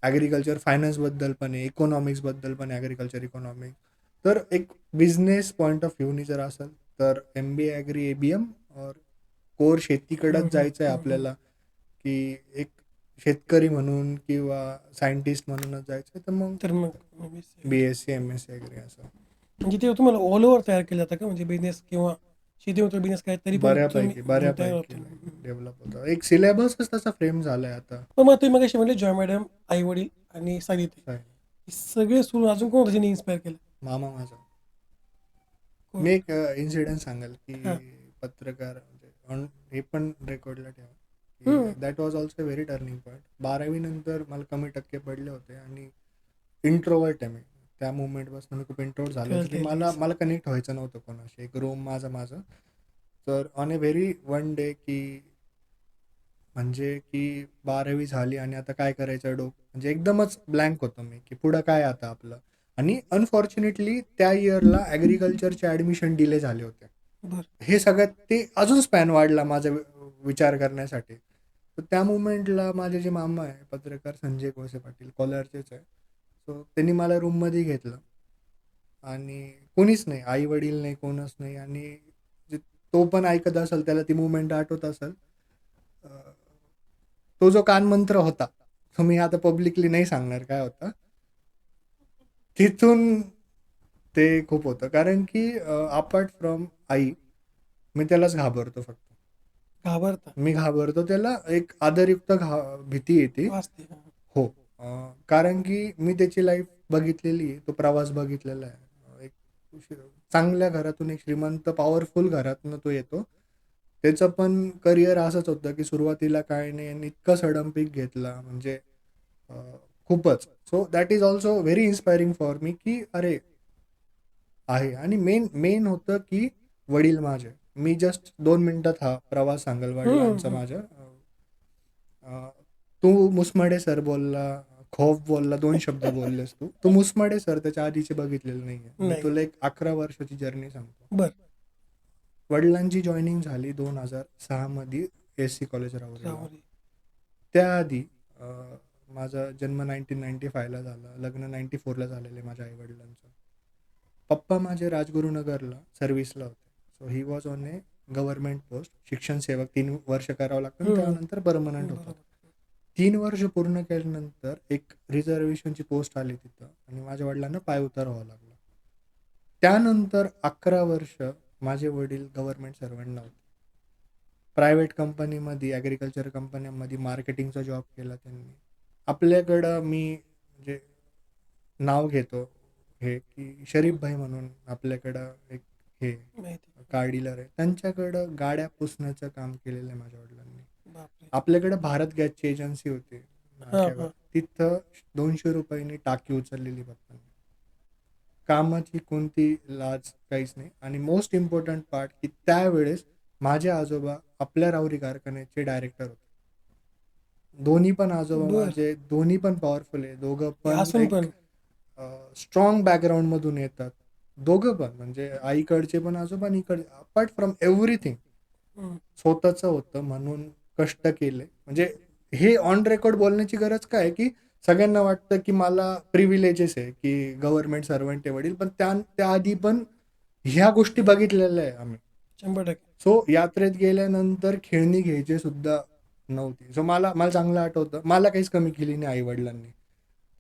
ॲग्रिकल्चर फायनान्सबद्दल पण आहे, इकॉनॉमिक्सबद्दल पण आहे, ॲग्रिकल्चर इकॉनॉमिक्स. तर एक बिझनेस पॉईंट ऑफ व्ह्यूनी जर असेल तर MBA ॲग्री ABM और कोर शेतीकडेच जायचं आहे आपल्याला की एक शेतकरी म्हणून किंवा सायंटिस्ट म्हणूनच जायचं आहे, तर मग तर मग MSc. BSc MSc ॲग्री असं. म्हणजे ते तुम्हाला ऑल ओव्हर तयार केलं जातं का? म्हणजे बिझनेस किंवा शेतीमध्ये बिझनेस काय तरी पण तुम्ही तयार बऱ्यापैकी होतो. डेव्हलप होतं. एक सिलेबसच तसा फ्रेम झालाय आता. पण मग तुम्ही मगाशी म्हणले जॉय मॅडम, आई वडील आणि साहित्य, काय, हे सगळे सोडून अजून कोण ज्यांनी इन्स्पायर केलं? मामा माझा. कोण? मी एक इन्सिडेंट सांगाल की हा. पत्रकार म्हणजे हे पण रेकॉर्डला ठेवा हम्म. की that was also very turning point. 12वी नंतर मला कमी टक्के पडले होते आणि इंट्रोवर्ट आहे मी. त्या मुवमेंटपासून मी खूप इंट्रोवर्ट झालो होतो की मला कनेक्ट व्हायचं नव्हतं कोणाशी. एक रूम माझं. तर on a very one day की म्हणजे की 12वी झाली आणि आता काय करायचं म्हणजे एकदमच ब्लँक होतो मी की पुढं काय आता आपलं. आणि अनफॉर्च्युनेटली त्या इयरला ॲग्रिकल्चरचे ॲडमिशन डिले झाले होते. बरं. हे सगळ्यात ते अजून स्पॅन वाढला माझा विचार करण्यासाठी. तर त्या मुवमेंटला माझे जे मामा आहे पत्रकार संजय कोळसे पाटील, कोलारचेच आहे. सो त्यांनी मला रूममध्ये घेतलं आणि कोणीच नाही, आई वडील नाही, कोणच नाही. आणि तो पण ऐकत असेल, त्याला ती मुवमेंट आठवत असेल. तो जो कानमंत्र होता, तो मी आता पब्लिकली नाही सांगणार काय होता. तिथून ते खूप होतं कारण की अपार्ट फ्रॉम आई मी त्यालाच घाबरतो फक्त. घाबरता मी घाबरतो त्याला. एक आदरयुक्त भीती येते. वाचते. हो. कारण की मी त्याची लाईफ बघितलेली आहे. तो प्रवास बघितलेला आहे. एक चांगल्या घरातून, एक श्रीमंत पॉवरफुल घरातून तो येतो. त्याचं पण करिअर असंच होतं की सुरुवातीला काय नाही आणि इतकं सडन पीक घेतला म्हणजे अ, खूपच. So that is also very inspiring for me की अरे आहे. आणि मेन मेन होतं की वडील माझे. मी जस्ट 2 मिनिटात हा प्रवास सांगेल वडिलांचा माझ्या. अ, तू मुसमडे सर बोलला, खौफ बोलला, 2 शब्द बोललेस तू. तू मुसमडे सर त्याच्या आधीचे बघितलेले नाहीये. मी नाही. तुला एक 11 वर्षाची जर्नी सांगतो. बर. वडिलांची जॉइनिंग झाली 2006 मध्ये एस सी कॉलेज राहुरीला. राहुरी. त्याआधी माझा जन्म 1995 ला झाला. लग्न 94 ला झालेलं आहे माझ्या आई-वडिलांचं. पप्पा माझे राजगुरुनगरला सर्व्हिसला होते. So he was on A government post. शिक्षण सेवक 3 वर्ष करावं लागतं आणि त्यानंतर परमनंट होतात. 3 वर्ष पूर्ण केल्यानंतर एक रिझर्वेशनची पोस्ट आली तिथं आणि माझ्या वडिलांना पायउतार व्हावं लागलं. त्यानंतर 11 वर्ष माझे वडील गव्हर्नमेंट सर्व्हंट नव्हते. प्रायव्हेट कंपनीमध्ये, ॲग्रिकल्चर कंपन्यांमध्ये मार्केटिंगचा जॉब केला त्यांनी. आपल्याकडं मी म्हणजे नाव घेतो हे की शरीफ भाई म्हणून आपल्याकडं एक हे माहिती. कार डीलर आहे. त्यांच्याकडं गाड्या पुसण्याचं काम केलेलं आहे माझ्या वडिलांनी. बापरे. आपल्याकडं भारत गॅसची एजन्सी होती हा नाक्यावर. हा. तिथं 200 रुपयांनी टाकी उचललेली पप्पांनी. कामाची कोणती लाज काहीच नाही. आणि मोस्ट इम्पॉर्टंट पार्ट की त्यावेळेस माझे आजोबा आपल्या राहुरी कारखान्याचे डायरेक्टर होते. दोन्ही पण आजोबा बर. माझे दोन्ही पण पॉवरफुल आहे. दोघं हे पण असून एक पण स्ट्रॉंग बॅकग्राऊंडमधून येतात. दोघं पण म्हणजे आईकडचे पण आजोबा आणि इकडचे. अपार्ट फ्रॉम एव्हरीथिंग स्वतःचं होतं म्हणून कष्ट केले. म्हणजे हे ऑन रेकॉर्ड बोलण्याची गरज काय आहे की सगळ्यांना वाटतं की मला प्रिव्हिलेजेस आहे की गव्हर्नमेंट सर्वंट आहे वडील. पण त्याआधी पण ह्या गोष्टी बघितलेल्या आहे आम्ही. 100%. सो यात्रेत गेल्यानंतर खेळणी घ्यायची सुद्धा नव्हती. सो मला मला चांगलं आठवतं. मला काहीच कमी केली नाही आई वडिलांनी.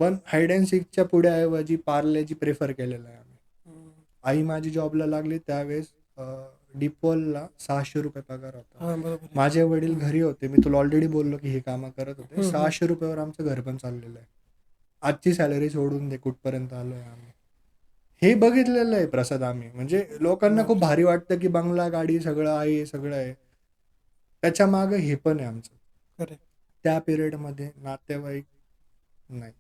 पण हाईड अँड सीकच्या पुड्याऐवजी पार्लेजी प्रेफर केलेलं आहे आम्ही. आई माझी जॉबला लागली त्यावेळेस डिपॉलला 600 रुपये पगार होता. हा बरोबर आहे. माझे वडील घरी होते. मी तुला ऑलरेडी बोललो की हे कामं करत होते. 600 रुपयावर आमचं घर पण चाललेलं आहे. आजची सॅलरी सोडून दे कुठपर्यंत आलोय आम्ही. हे बघितलेलं आहे प्रसाद आम्ही. म्हणजे लोकांना खूप भारी वाटतं की बंगला, गाडी सगळं आहे, सगळं आहे. त्याच्या मागं हे पण आहे आमचं. खरं. त्या पिरियडमध्ये नातेवाईक नाही.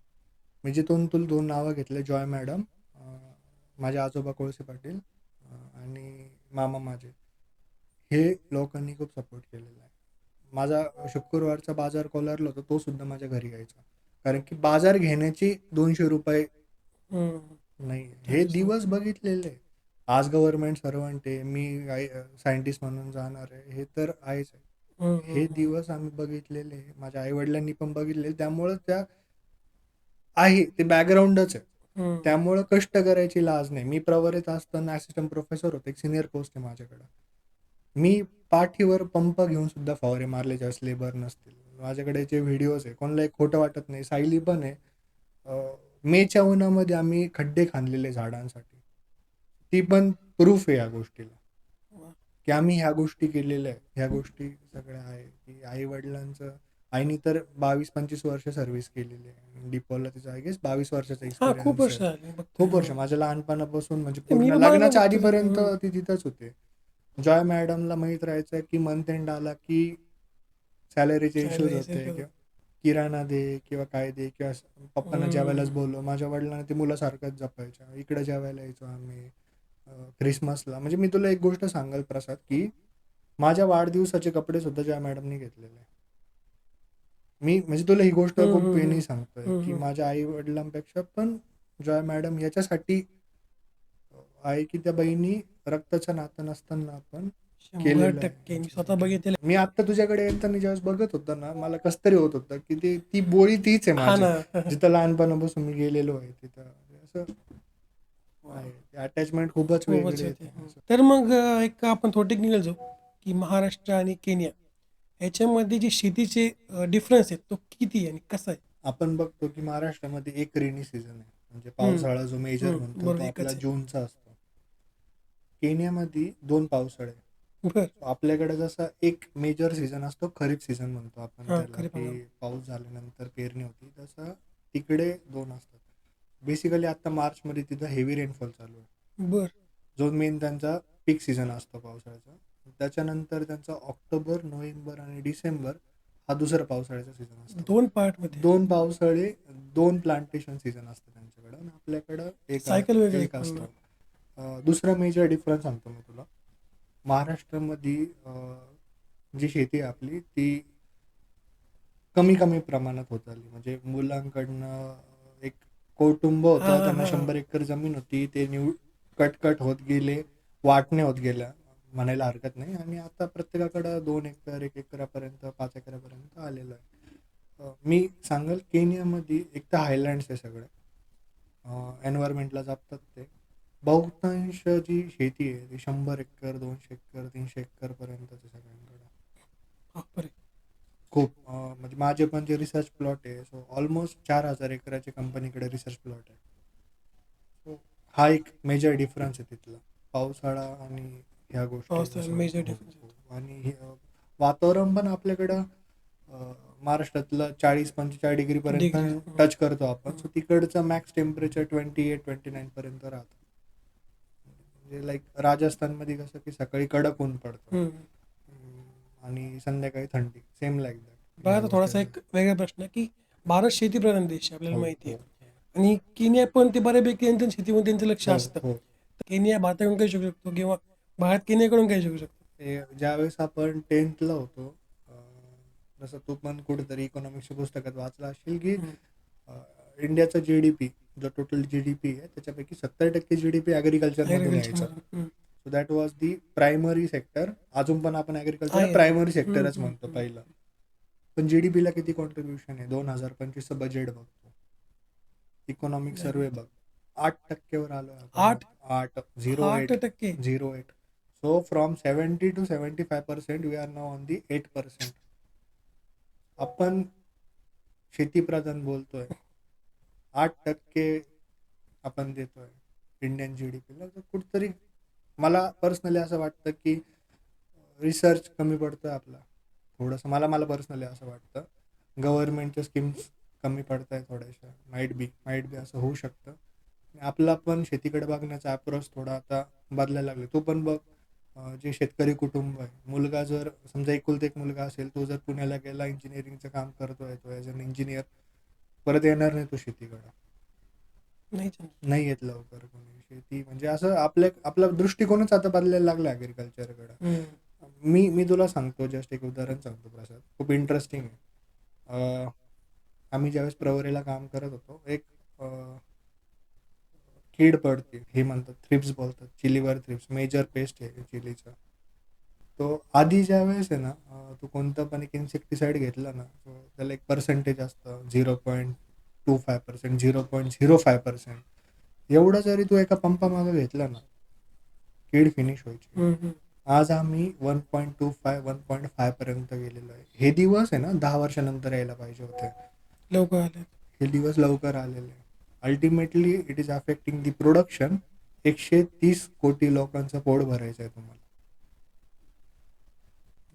मी जिथून तुला 2 नावं घेतले, जॉय मॅडम, माझे आजोबा कोळसे पाटील आणि मामा माझे. हे लोकांनी खूप सपोर्ट केलेला आहे. माझा शुक्रवारचा बाजार कोलारला होता, तो सुद्धा माझ्या घरी यायचा. कारण की बाजार घेण्याची 200 रुपये नाही. हे दिवस बघितलेले. आज गव्हर्नमेंट सर्व्हंट आहे. मी सायंटिस्ट म्हणून जाणार आहे. हे तर आहेच आहे. हे दिवस आम्ही बघितलेले. माझ्या आई-वडिलांनी पण बघितले. त्यामुळं त्या आहे ते बॅकग्राऊंडच आहे. त्यामुळं कष्ट करायची लाज नाही. मी प्रवरित असताना असिस्टंट प्रोफेसर होतो. एक सीनियर पोस्ट आहे माझ्याकडं. मी पाठीवर पंप घेऊन सुद्धा फवारे मारले ज्यावेळेस लेबर नसतील. माझ्याकडे जे व्हिडिओज आहे, कोणालाही खोटं वाटत नाही. सायली पण आहे. मेच्या उन्हामध्ये आम्ही खड्डे खणलेले झाडांसाठी. ती पण प्रूफ आहे या गोष्टीला, की आम्ही ह्या गोष्टी केलेल्या आहेत. ह्या गोष्टी सगळ्या आहे, की आई-वडिलांचं आईनी तर 22-25 वर्ष सर्व्हिस केलेली आहे. डिपॉला तिचा आय गेस 22 वर्षाचा हा खूप एक्सपिरियन्स वर्ष आहे. झाली बघतोय. खूप वर्ष. माझ्या लहानपणापासून म्हणजे मी पूर्ण पण बघायला लग्नाच्या बघतो आधीपर्यंत ती तिथंच होते. जॉय मॅडमला माहीत राहायचं की मंथ एंड आला की सॅलरीचे इश्यूज होते किंवा किराणा दे किंवा काय दे किंवा पप्पांना जेवायलाच बोलव. माझ्या वडिलांना ते मुलासारखंच जपायच्या. इकडे जेवायला यायचो आम्ही ख्रिसमसला. म्हणजे मी तुला एक गोष्ट सांगाल प्रसाद की माझ्या वाढदिवसाचे कपडे सुद्धा जॉय मॅडमनी घेतलेले. मी म्हणजे तुला ही गोष्ट खूप वेळी सांगतोय की माझ्या आई वडिलांपेक्षा पण जॉय मॅडम याच्यासाठी आहे की त्या बहिणी रक्ताचं नातं नसताना पण 100% मी स्वतः बघितलेलं. मी आता तुझ्याकडे येताना ज्यावेळेस बघत होता ना मला कस तरी होत होतं की ती बोळी तीच आहे हा माझी. ना. जिथं लहानपणापासून मी गेलेलो आहे तिथं असं आहे. अटॅचमेंट खूपच खूपच वेगळी येते. आहे. तर मग एक आपण थोडे निघाल जाऊ की महाराष्ट्र आणि केनिया ह्याच्यामध्ये जे शेतीचे डिफरन्स आहेत तो किती आहे आणि कसा आहे? आपण बघतो की महाराष्ट्रामध्ये एक रेनी सीझन आहे. म्हणजे पावसाळा जो मेजर म्हणतो बरोबर, तो एकच आपला आहे. जूनचा असतो. केनियामध्ये 2 पावसाळे. बर. आपल्याकडे जसा एक मेजर सीझन असतो, खरीप सीझन म्हणतो आपण हा, त्याला, खरीप की हंगाम. पाऊस झाल्यानंतर पेरणी होती, तसं तिकडे दोन असतात. बेसिकली आता मार्चमध्ये तिथं हेवी रेनफॉल चालू आहे, बर. जो मेन त्यांचा पीक सीझन असतो पावसाळ्याचा. त्याच्यानंतर त्यांचा ऑक्टोबर, नोव्हेंबर आणि डिसेंबर हा दुसरा पावसाळ्याचा सीझन असतो. 2 पार्ट मध्ये. दोन पावसाळे, दोन प्लांटेशन सीझन असतं त्यांच्याकडं, आणि आपल्याकडं एक सायकल वेगळी. एक असतो. दुसरा मेजर डिफरन्स सांगतो मी तुला. महाराष्ट्रामध्ये जी शेती आहे आपली, ती कमी कमी प्रमाणात होत आली. म्हणजे मुलांकडनं एक कौटुंब हा होतं, हा त्यांना हा 100 एकर जमीन होती, ते कट कट होत गेले, वाटणे होत गेल्या, म्हणायला हरकत नाही. आणि आता प्रत्येकाकडं 2 एकर, 1 एकरापर्यंत, 5 एकरापर्यंत आलेलं आहे. मी सांगेल केनियामध्ये एक तर हायलँड्स आहे सगळे, एन्व्हायरमेंटला जपतात ते. बहुतांश जी शेती आहे ती 100 एकर, 200 एकर, 300 एकर पर्यंतच सगळ्यांकडे. बापरे. खूप म्हणजे माझे पण जे रिसर्च प्लॉट आहे, सो ऑलमोस्ट 4,000 एकराच्या कंपनीकडे रिसर्च प्लॉट आहे. सो हा एक मेजर डिफरन्स आहे तिथला, पावसाळा आणि ह्या गोष्टीचा. पावसाळ्यात सो मेजर हो, डिफरन्स. हो. आणि वातावरण पण आपल्याकडं महाराष्ट्रातलं 40-45 पर्यंत डिग्री. टच करतो आपण. सो तिकडचं मॅक्स टेम्परेचर 28-29 पर्यंत राहतं. म्हणजे लाईक राजस्थानमध्ये कसं की सकाळी कडक ऊन पडतं, आणि संध्याकाळी थंडी, सेम लाईक दॅट बघा, ह्या आता गोष्टी. थोडासा एक वेगळा प्रश्न की भारत शेतीप्रधान देश आहे, आपल्याला हो, माहिती हो, आहे. आणि केनिया पण ते बऱ्यापैकी त्यांच्या शेतीमध्ये त्यांचं लक्ष हो, असतं. हो. तर केनिया भारताकडून काही शिकू शकतो किंवा भारत केनियाकडून काही शिकू शकतो? ज्यावेळेस आपण 10th होतो, जसं तू पण कुठेतरी इकॉनॉमिक्सच्या पुस्तकात वाचलं असेल, की इंडियाचा जीडीपी, जो टोटल जीडीपी आहे त्याच्यापैकी 70% जीडीपी ॲग्रिकल्चर मधून ॲग्रिकल्चर यायचा. मधून. So that was the primary sector. अजून पण आपण ॲग्रिकल्चर आहे. प्रायमरी सेक्टरच म्हणतो पहिलं. पण जीडीपीला किती कॉन्ट्रीब्युशन आहे? 2025चं बजेट बघतो, इकॉनॉमिक सर्वे बघ, 8% आलो आपण. 8. 8, 8%. 08. So from 70 to 75% we are now on the 8%. आपण शेतीप्रधान बोलतोय, 8% आपण देतोय इंडियन जीडीपीला. तर कुठतरी मला पर्सनली असं वाटतं की रिसर्च कमी पडतोय आपला थोडंसं. मला पर्सनली असं वाटतं. गव्हर्नमेंटच्या स्कीम्स कमी पडत आहे थोड्याशा, माईट बी असं होऊ शकतं. आपला पण शेतीकडे बघण्याचा अप्रोच थोडा आता बदलायला लागला. तो पण बघ, जे शेतकरी कुटुंब आहे, मुलगा जर समजा एकुलता एक मुलगा असेल, तो जर पुण्याला गेला, इंजिनिअरिंगचं काम करतोय, तो ॲज अन इंजिनियर, परत येणार नाही तो शेतीकडं. नाही. नाही येत लवकर कोणी शेती. म्हणजे असं आपला दृष्टिकोनच आता बदलायला लागला ॲग्रिकल्चरकडं. मी तुला सांगतो, जस्ट एक उदाहरण सांगतो प्रसाद, खूप इंटरेस्टिंग आहे. आम्ही ज्यावेळेस प्रवरेला काम करत होतो, एक कीड पडते, हे म्हणतात थ्रिप्स बोलतात, चिलीवर थ्रिप्स, मेजर पेस्ट आहे चिलीचा. तो आधी ज्या वेळेस आहे ना, तू कोणतं पण एक इन्सेक्टिसाइड घेतला ना, तो त्याला एक पर्सेंटेज असतं, 0.25%, 0.05%. एवढं जरी तू एका पंपामागं घेतला ना, कीड फिनिश व्हायची. आज आम्ही 1.25, 1.5 पर्यंत गेलेलो आहे. हे दिवस आहे ना 10 वर्षानंतर यायला पाहिजे होते. लवकर आले. हे दिवस लवकर आलेले. Ultimately it is affecting the production. 130 कोटी लोकांचं पोट भरायचं आहे तुम्हाला.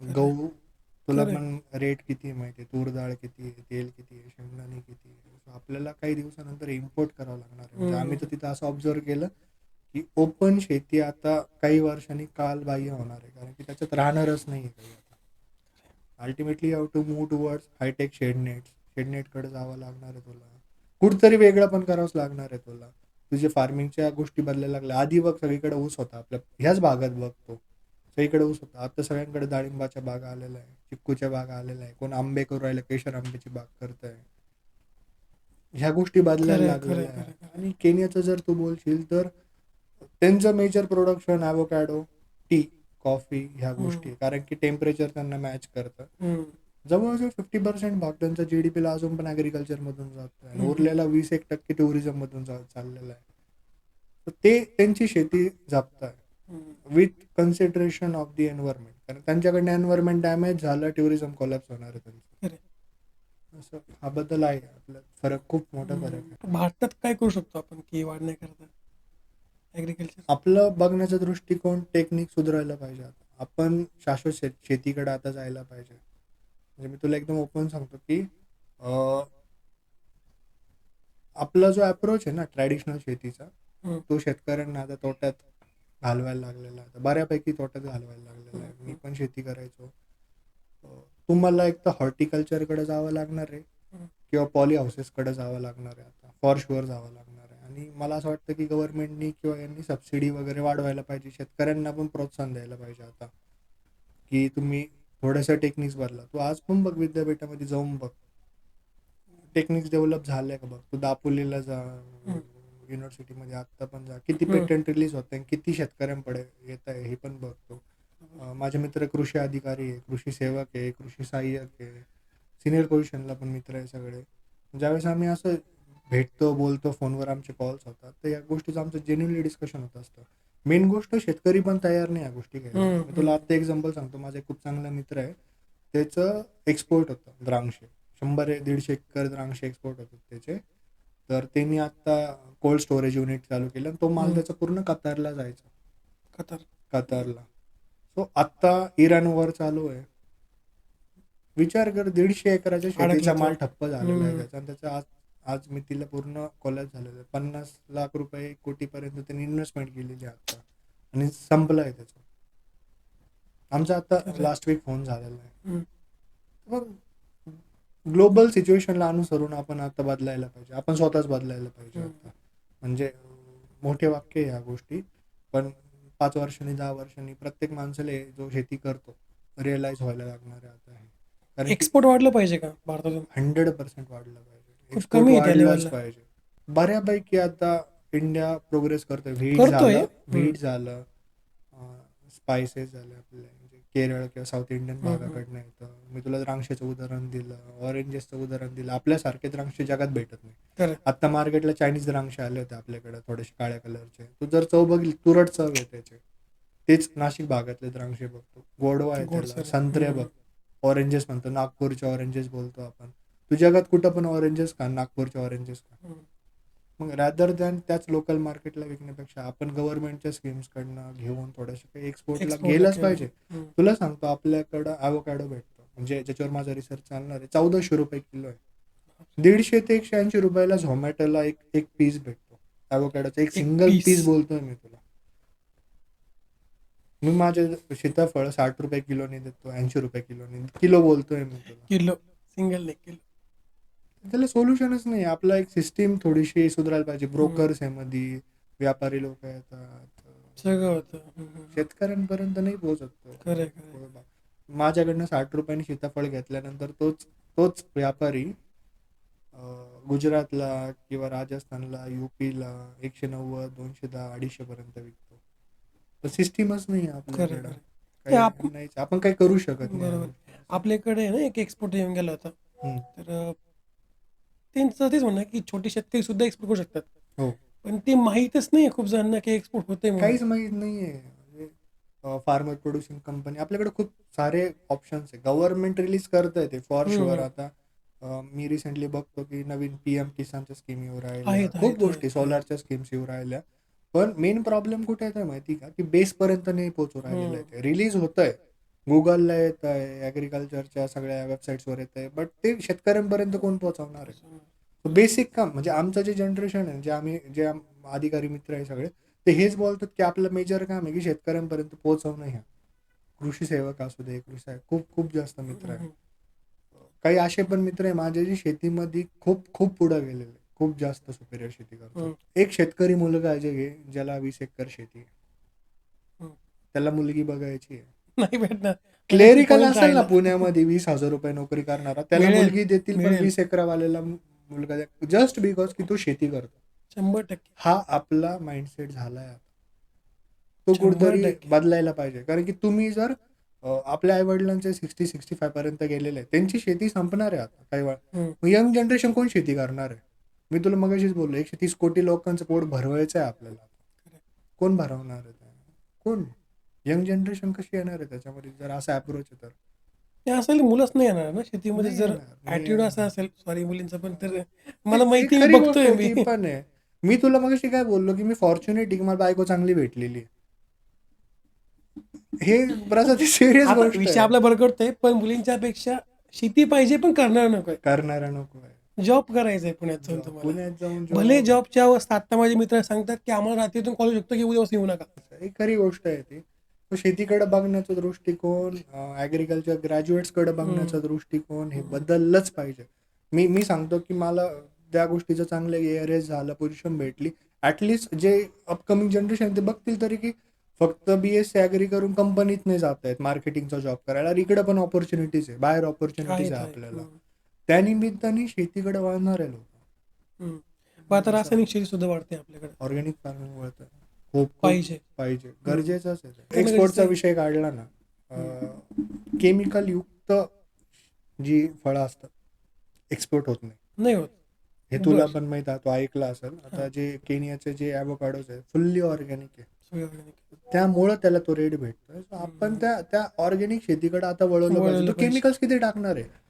गहू, तुला खरंय. पण रेट किती आहे माहिती आहे, तूर डाळ किती आहे, तेल किती आहे, शेंगदाणे किती आहे. So आपल्याला काही दिवसानंतर इम्पोर्ट करावं लागणार आहे. म्हणजे आम्ही तर तिथं असं ऑब्झर्व केलं की ओपन शेती आता काही वर्षांनी कालबाह्य होणार आहे, कारण की त्याच्यात राहणारच नाही आहे काही आता. Ultimately you have to move towards hi tech शेडनेटकडे जावं लागणार आहे तुला. कुठतरी वेगळं पण करावंच लागणार आहे तुला. तुझे फार्मिंगच्या गोष्टी बदलायला लागल्या. आधी बघ सगळीकडे ऊस होता, आपल्या ह्याच भागात बघतो सगळीकडे ऊस होता. आता सगळ्यांकडे डाळिंबाच्या बागा आलेल्या आहे, चिक्कूच्या बागा आलेल्या आहे, कोण आंबे करू राहिले, केशर आंब्याची बाग करत आहे. ह्या गोष्टी बदलायला खरंय, खरंय, लागलेल्या आहे. खरंय. आणि केनियाचं जर तू बोलशील तर त्यांचं major production avocado, tea, coffee ह्या गोष्टी आहे. कारण की टेम्परेचर त्यांना मॅच करतं. जवळजवळ 50% भाग त्यांचा जीडीपीला अजून पण ॲग्रिकल्चर मधून जातो आणि उरलेला 20-1% टुरिझम मधून चाललेला आहे. तर ते त्यांची शेती जपताय with consideration of the environment. कारण त्यांच्याकडनं एन्व्हायरमेंट डॅमेज झालं, टुरिझम कोलॅप्स होणार आहे त्यांचं. असं हा बदल आहे आपल्यात, फरक, खूप मोठा फरक आहे. भारतात काय करू शकतो आपण की वाढण्याकरता ॲग्रिकल्चर? आपलं बघण्याचा दृष्टिकोन, टेक्निक सुधारायला पाहिजे आता. आपण शाश्वत शेतीकडे आता जायला पाहिजे. म्हणजे मी तुला एकदम ओपन सांगतो की अं, आपला जो अप्रोच आहे ना ट्रॅडिशनल शेतीचा, हम्म. तो शेतकऱ्यांना आता तोट्यात घालवायला लागलेला आहे. आता बऱ्यापैकी तोट्यात घालवायला लागलेला आहे. मी पण शेती करायचो. तुम्हाला एक तर हॉर्टिकल्चरकडे जावं लागणार आहे किंवा पॉली हाऊसेसकडे जावं लागणार आहे. आता फॉर शुअर जावं लागणार आहे. आणि मला असं वाटतं की गव्हर्नमेंटनी किंवा यांनी सबसिडी वगैरे वाढवायला पाहिजे. शेतकऱ्यांना पण प्रोत्साहन द्यायला पाहिजे आता, की तुम्ही थोड्याशा टेक्निक्स बदला. तू आज पण बघ विद्यापीठामध्ये जाऊन बघ, टेक्निक्स डेव्हलप झाल्या का बघ. तू दापोलीला जा, युनिव्हर्सिटीमध्ये आत्ता पण जा, किती पेटंट रिलीज होत आहे, किती शेतकऱ्यांकडे येत आहे हे पण बघतो. माझे मित्र कृषी अधिकारी आहे, कृषी सेवक आहे, कृषी सहाय्यक आहे, सिनियर पोझिशनला पण मित्र आहे सगळे. ज्यावेळेस आम्ही असं भेटतो, बोलतो, फोनवर आमचे कॉल्स होतात, तर या गोष्टीचं आमचं जेन्युइनली डिस्कशन होत असतं. मेन गोष्ट शेतकरी पण तयार नाही या गोष्टी घ्यायला. मी तुला आता एक्झाम्पल सांगतो. माझा एक खूप चांगला मित्र आहे, त्याचं एक्सपोर्ट होतं द्राक्षे. 100-150 एकर द्राक्षे एक्सपोर्ट होतात त्याचे. तर त्यांनी आता कोल्ड स्टोरेज युनिट चालू केलं आणि तो माल त्याचा पूर्ण कतारला जायचा. कतारला. सो आत्ता इराण वॉर चालू आहे. विचार कर, 150 एकराच्या शेतीचा माल ठप्प झालेला आहे त्याचा. आणि त्याचा आज आज मी तिला पूर्ण कोलॅप्स झालेलं आहे. 50 लाख रुपये 1 कोटीपर्यंत त्यांनी इन्व्हेस्टमेंट केलेली आहे आता, आणि संपलं आहे त्याचं. आमचा आता लास्ट वीक फोन झालेला आहे. मग ग्लोबल सिच्युएशनला अनुसरून आपण आता बदलायला पाहिजे. आपण स्वतःच बदलायला पाहिजे आता. म्हणजे मोठे वाक्य आहे ह्या गोष्टी, पण 5 वर्षांनी 10 वर्षांनी प्रत्येक माणसाला जो शेती करतो रिअलाइज व्हायला लागणार आहे आता हे. कारण की एक्सपोर्ट वाढलं पाहिजे का भारतातून? 100% वाढलं पाहिजे. खूप एक्सपोर्ट कमी आहे त्या वाढलाच लेवलला. पाहिजे. बऱ्यापैकी आता इंडिया प्रोग्रेस करतोय. व्हीट करतोय. झालं, व्हीट झालं, स्पायसेस झाले आपले, म्हणजे केरळ किंवा साऊथ इंडियन भागाकडनं येतं. मी तुला द्राक्षाचं उदाहरण दिलं, ऑरेंजेसचं उदाहरण दिलं. आपल्यासारखे द्राक्षे जगात भेटत नाही. खरं. आता मार्केटला चायनीज द्राक्षे आले होते आपल्याकडे, थोडेसे काळ्या कलरचे. तू जर चव बघली, तुरट चव आहे त्याचे. तेच नाशिक भागातले द्राक्षे बघतो, गोडवा आहे त्याला. गोडसर. संत्रे बघ, ऑरेंजेस म्हणतो, नागपूरचे ऑरेंजेस बोलतो आपण. तू जगात कुठं पण ऑरेंजेस खा, नागपूरचे ऑरेंजेस खा. मग रॅदर दॅन त्याच लोकल मार्केटला विकण्यापेक्षा आपण गव्हर्नमेंटच्या स्कीम्स कडनं घेऊन थोडंसं काही एक्सपोर्टला गेलंच पाहिजे. तुला सांगतो, आपल्याकडं ॲवोकॅडो भेटतो, म्हणजे ज्याच्यावर माझा रिसर्च चालणार आहे, 1400 रुपये किलो आहे. 150 ते 180 रुपयाला झोमॅटोला एक पीस भेटतो ॲवोकॅडोचा. एक सिंगल पीस बोलतोय मी तुला. मी माझे सीताफळ 60 रुपये किलोने देतो, 80 रुपये किलोने. किलो बोलतोय मी तुला. किलो, सिंगल नाही किलो. त्याला सोल्युशनच नाही. आपला एक सिस्टीम थोडीशी सुधारायला पाहिजे. ब्रोकर्स आहे मध्ये, व्यापारी लोक येतात, सगळं होतं. शेतकऱ्यांपर्यंत नाही पोहोचत तो. खरं. माझ्याकडनं 60 रुपयाने सीताफळ घेतल्यानंतर तोच व्यापारी गुजरातला किंवा राजस्थानला, युपीला 190, 210, 250 पर्यंत विकतो. तर सिस्टीमच नाही आपल्याकडे. काही नाही, आपण काही करू शकत नाही. आपल्याकडे ना एक एक्सपोर्ट येऊन गेला होता. तर त्यांचं तेच म्हणणं की छोटे शेतकरी सुद्धा एक्सपोर्ट करू शकतात. हो, पण ते माहीतच नाही खूप जणांना की एक्सपोर्ट होते. काहीच माहीत नाहीये. फार्मर प्रोड्युसिंग कंपनी आपल्याकडे खूप सारे ऑप्शन्स आहे. गव्हर्नमेंट रिलीज करत आहे ते फॉर शुअर. आता मी रिसेंटली बघतो की नवीन PM किसानच्या स्कीम येऊ राहिल्या, खूप गोष्टी, सोलारच्या स्कीम्स येऊ राहिल्या. पण मेन प्रॉब्लेम कुठे येतोय माहिती का, की बेस पर्यंत नाही पोहोचू राहिलेलं आहे. ते रिलीज होत आहे, गुगलला येत आहे, ॲग्रिकल्चरच्या सगळ्या वेबसाईट्सवर येत आहे, बट ते शेतकऱ्यांपर्यंत कोण पोहोचवणार आहे? बेसिक काम म्हणजे आमचं जे जनरेशन आहे, जे अधिकारी मित्र आहे सगळे, ते हेच बोलतात की आपलं मेजर काम आहे की शेतकऱ्यांपर्यंत पोहोचवणं. ह्या कृषी सेवक असू दे, कृषी खूप खूप जास्त मित्र आहे. काही असे पण मित्र आहे माझे जे शेतीमध्ये खूप खूप पुढे गेलेले, खूप जास्त सुपेरियर शेती करतात. एक शेतकरी मुलगा आहे ज्याला 20 एकर शेती आहे. त्याला मुलगी बघायची आहे, नाही भेटणार. क्लेरिकल असेल ना पुण्यामध्ये 20,000 रुपये नोकरी करणारा, त्याला मुलगी देतील, पण 20 एकरावाल्याला मुलगा जस्ट बिकॉज की तो शेती करतो. 100%. हा आपला माइंडसेट झालाय आता. तो कुठेतरी बदलायला पाहिजे. कारण की तुम्ही जर आपल्या आई वडिलांचे 60-65 पर्यंत गेलेले आहे, त्यांची शेती संपणार आहे आता काही वेळ. यंग जनरेशन कोण शेती करणार आहे? मी तुला मगाशीच बोललो, 130 कोटी लोकांचं पोट भरवायचं आहे आपल्याला. कोण भरवणार आहे? कोण? यंग जनरेशन कशी येणार आहे त्याच्यामध्ये जर असा अप्रोच आहे तर? ते असेल मुलंच नाही येणार ना शेतीमध्ये. नाही जर येणार, ॲटिट्यूड असा असेल, सॉरी मुलींचा पण, तर मला माहिती, मी खरी गोष्ट बघतोय आहे मी. ती पण आहे. मी तुला मगाशी काय बोललो की मी फॉर्च्युनेट की मला बायको चांगली भेटलेली आहे. हे प्रसाद सिरियस आता गोष्ट विषय आहे. आपला बरकडतोय, पण मुलींच्या पेक्षा शेती पाहिजे पण करणार नकोय. करणारा नको आहे. जॉब करायचा आहे पुण्यात जाऊन तुम्हाला. पुण्यात जाऊन भले जॉब, जॉबच्या अवस्था आता माझे मित्र सांगतात की आम्हाला रात्रीतून कॉल शकतो की उद्यापासून येऊ नका. एक खरी गोष्ट आहे ती. तो शेतीकडे बघण्याचा दृष्टिकोन, ॲग्रिकल्चर ग्रॅज्युएट्सकडे बघण्याचा दृष्टिकोन हे बदललंच पाहिजे. मी सांगतो की मला त्या गोष्टीचं चांगलं एअरेस झालं, पोझिशन भेटली. ॲटलिस्ट जे अपकमिंग जनरेशन ते बघतील तरी की फक्त BSc ॲग्री करून कंपनीत नाही जात आहेत मार्केटिंगचा जॉब करायला. इकडे पण ऑपॉर्च्युनिटीज आहे, बाहेर ऑपॉर्च्युनिटीज आहेत आहे आहेत. आपल्याला. त्यानिमित्ताने शेतीकडे वळणार आहे लोक. पण आता रासायनिक शेती सुद्धा वाढते आपल्याकडे. ऑर्गॅनिक फार्मिंग वळतं. खूप खूप पाहिजे. पाहिजे, गरजेचंच आहे. करणं एक्सपोर्टचा गरजेचं आहे. विषय काढला ना, केमिकल युक्त जी फळं असतात एक्सपोर्ट होत नाही. नाही होत. हे तुला बरं. पण माहित आहे, तू ऐकलं असेल. आता जे केनियाचे जे ॲव्होकाडोज आहे फुल्ली ऑर्गॅनिक आहे, सगळं organic. त्यामुळं त्याला तो रेट भेटतोय. So आपण त्या त्या ऑर्गॅनिक शेतीकडे आता वळवलं पाहिजे. वळवलं तू पाहिजे. केमिकल्स किती टाकणार आहे?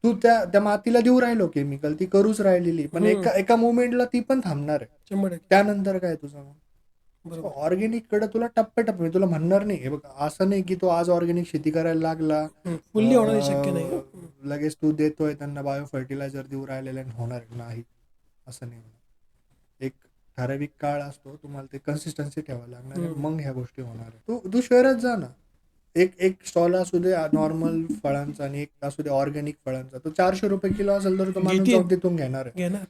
तू त्या त्या मातीला देऊ राहिलो केमिकल, ती करूच राहिलेली, पण एका एका मोमेंटला ती पण थांबणार आहे. 100%. त्यानंतर काय तुझं? बरोबर. ऑर्गॅनिक कडे तुला टप्प्याटप्पे, मी तुला म्हणणार नाही हे बघ, असं नाही की तो आज ऑर्गॅनिक शेती करायला लागला फुल्ली होणं शक्य नाही. लगेच तू देतोय त्यांना बायो फर्टिलायझर देऊ राहिलेले होणार नाही, असं नाही होणार. एक ठराविक काळ असतो, तुम्हाला ते कन्सिस्टन्सी ठेवायला लागणार आहे, मग ह्या गोष्टी होणार आहे. तू शहरात जा ना, एक स्टॉल असू दे नॉर्मल फळांचा आणि एक असू दे ऑर्गॅनिक फळांचा, तो 400 रुपये किलो असेल तर तो माणूस घेतील. जाऊन तिथून घेणार आहे. घेणार.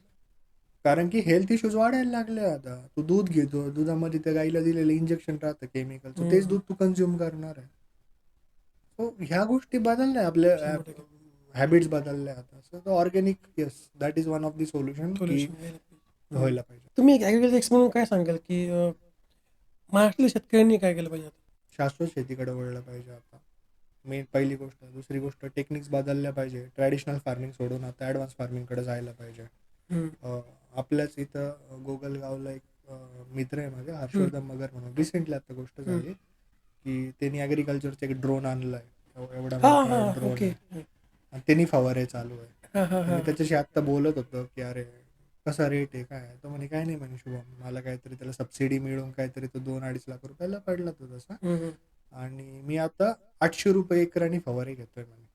कारण की हेल्थ इश्यूज वाढायला लागले आता. तू दूध घेतो, दुधामध्ये त्या गाईला दिलेलं इंजेक्शन राहतं केमिकलचं, तेच दूध तू कन्झ्युम करणार आहे. सो ह्या गोष्टी बदलल्या, आपल्या 100%. हॅबिट्स बदलल्या आता. So organic, yes, that is one of the solution की Solution घ्यायला पाहिजे. व्हायला पाहिजे. तुम्ही एक ॲग्रिकल्चर एक्सपर्ट म्हणून काय सांगाल की महाराष्ट्रातील शेतकऱ्यांनी काय केलं पाहिजे आता? शाश्वत शेतीकडे वळलं पाहिजे आता. मेन पहिली गोष्ट. दुसरी गोष्ट, टेक्निक्स बदलल्या पाहिजे. ट्रॅडिशनल फार्मिंग सोडून आता ॲडव्हान्स फार्मिंगकडे जायला पाहिजे. आपल्याच इथं गोगलगावला एक मित्र आहे माझे, हर्षवर्धन मगर म्हणून. रिसेंटली आता गोष्ट झाली की त्यांनी ॲग्रिकल्चरचा एक ड्रोन आणलाय, एवढा मोठा ड्रोन ओके. आहे, आणि त्यांनी फवारे चालू आहे. मी त्याच्याशी आत्ता बोलत होतो की अरे कसा रेट आहे, काय आहे? तो म्हणे काय नाही म्हणे शुभम, मला काहीतरी त्याला सबसिडी मिळून काहीतरी तो 2-2.5 लाख रुपयाला पडला तो तसा, आणि मी आता 800 रुपये एकराने फवारे घेतोय म्हणे.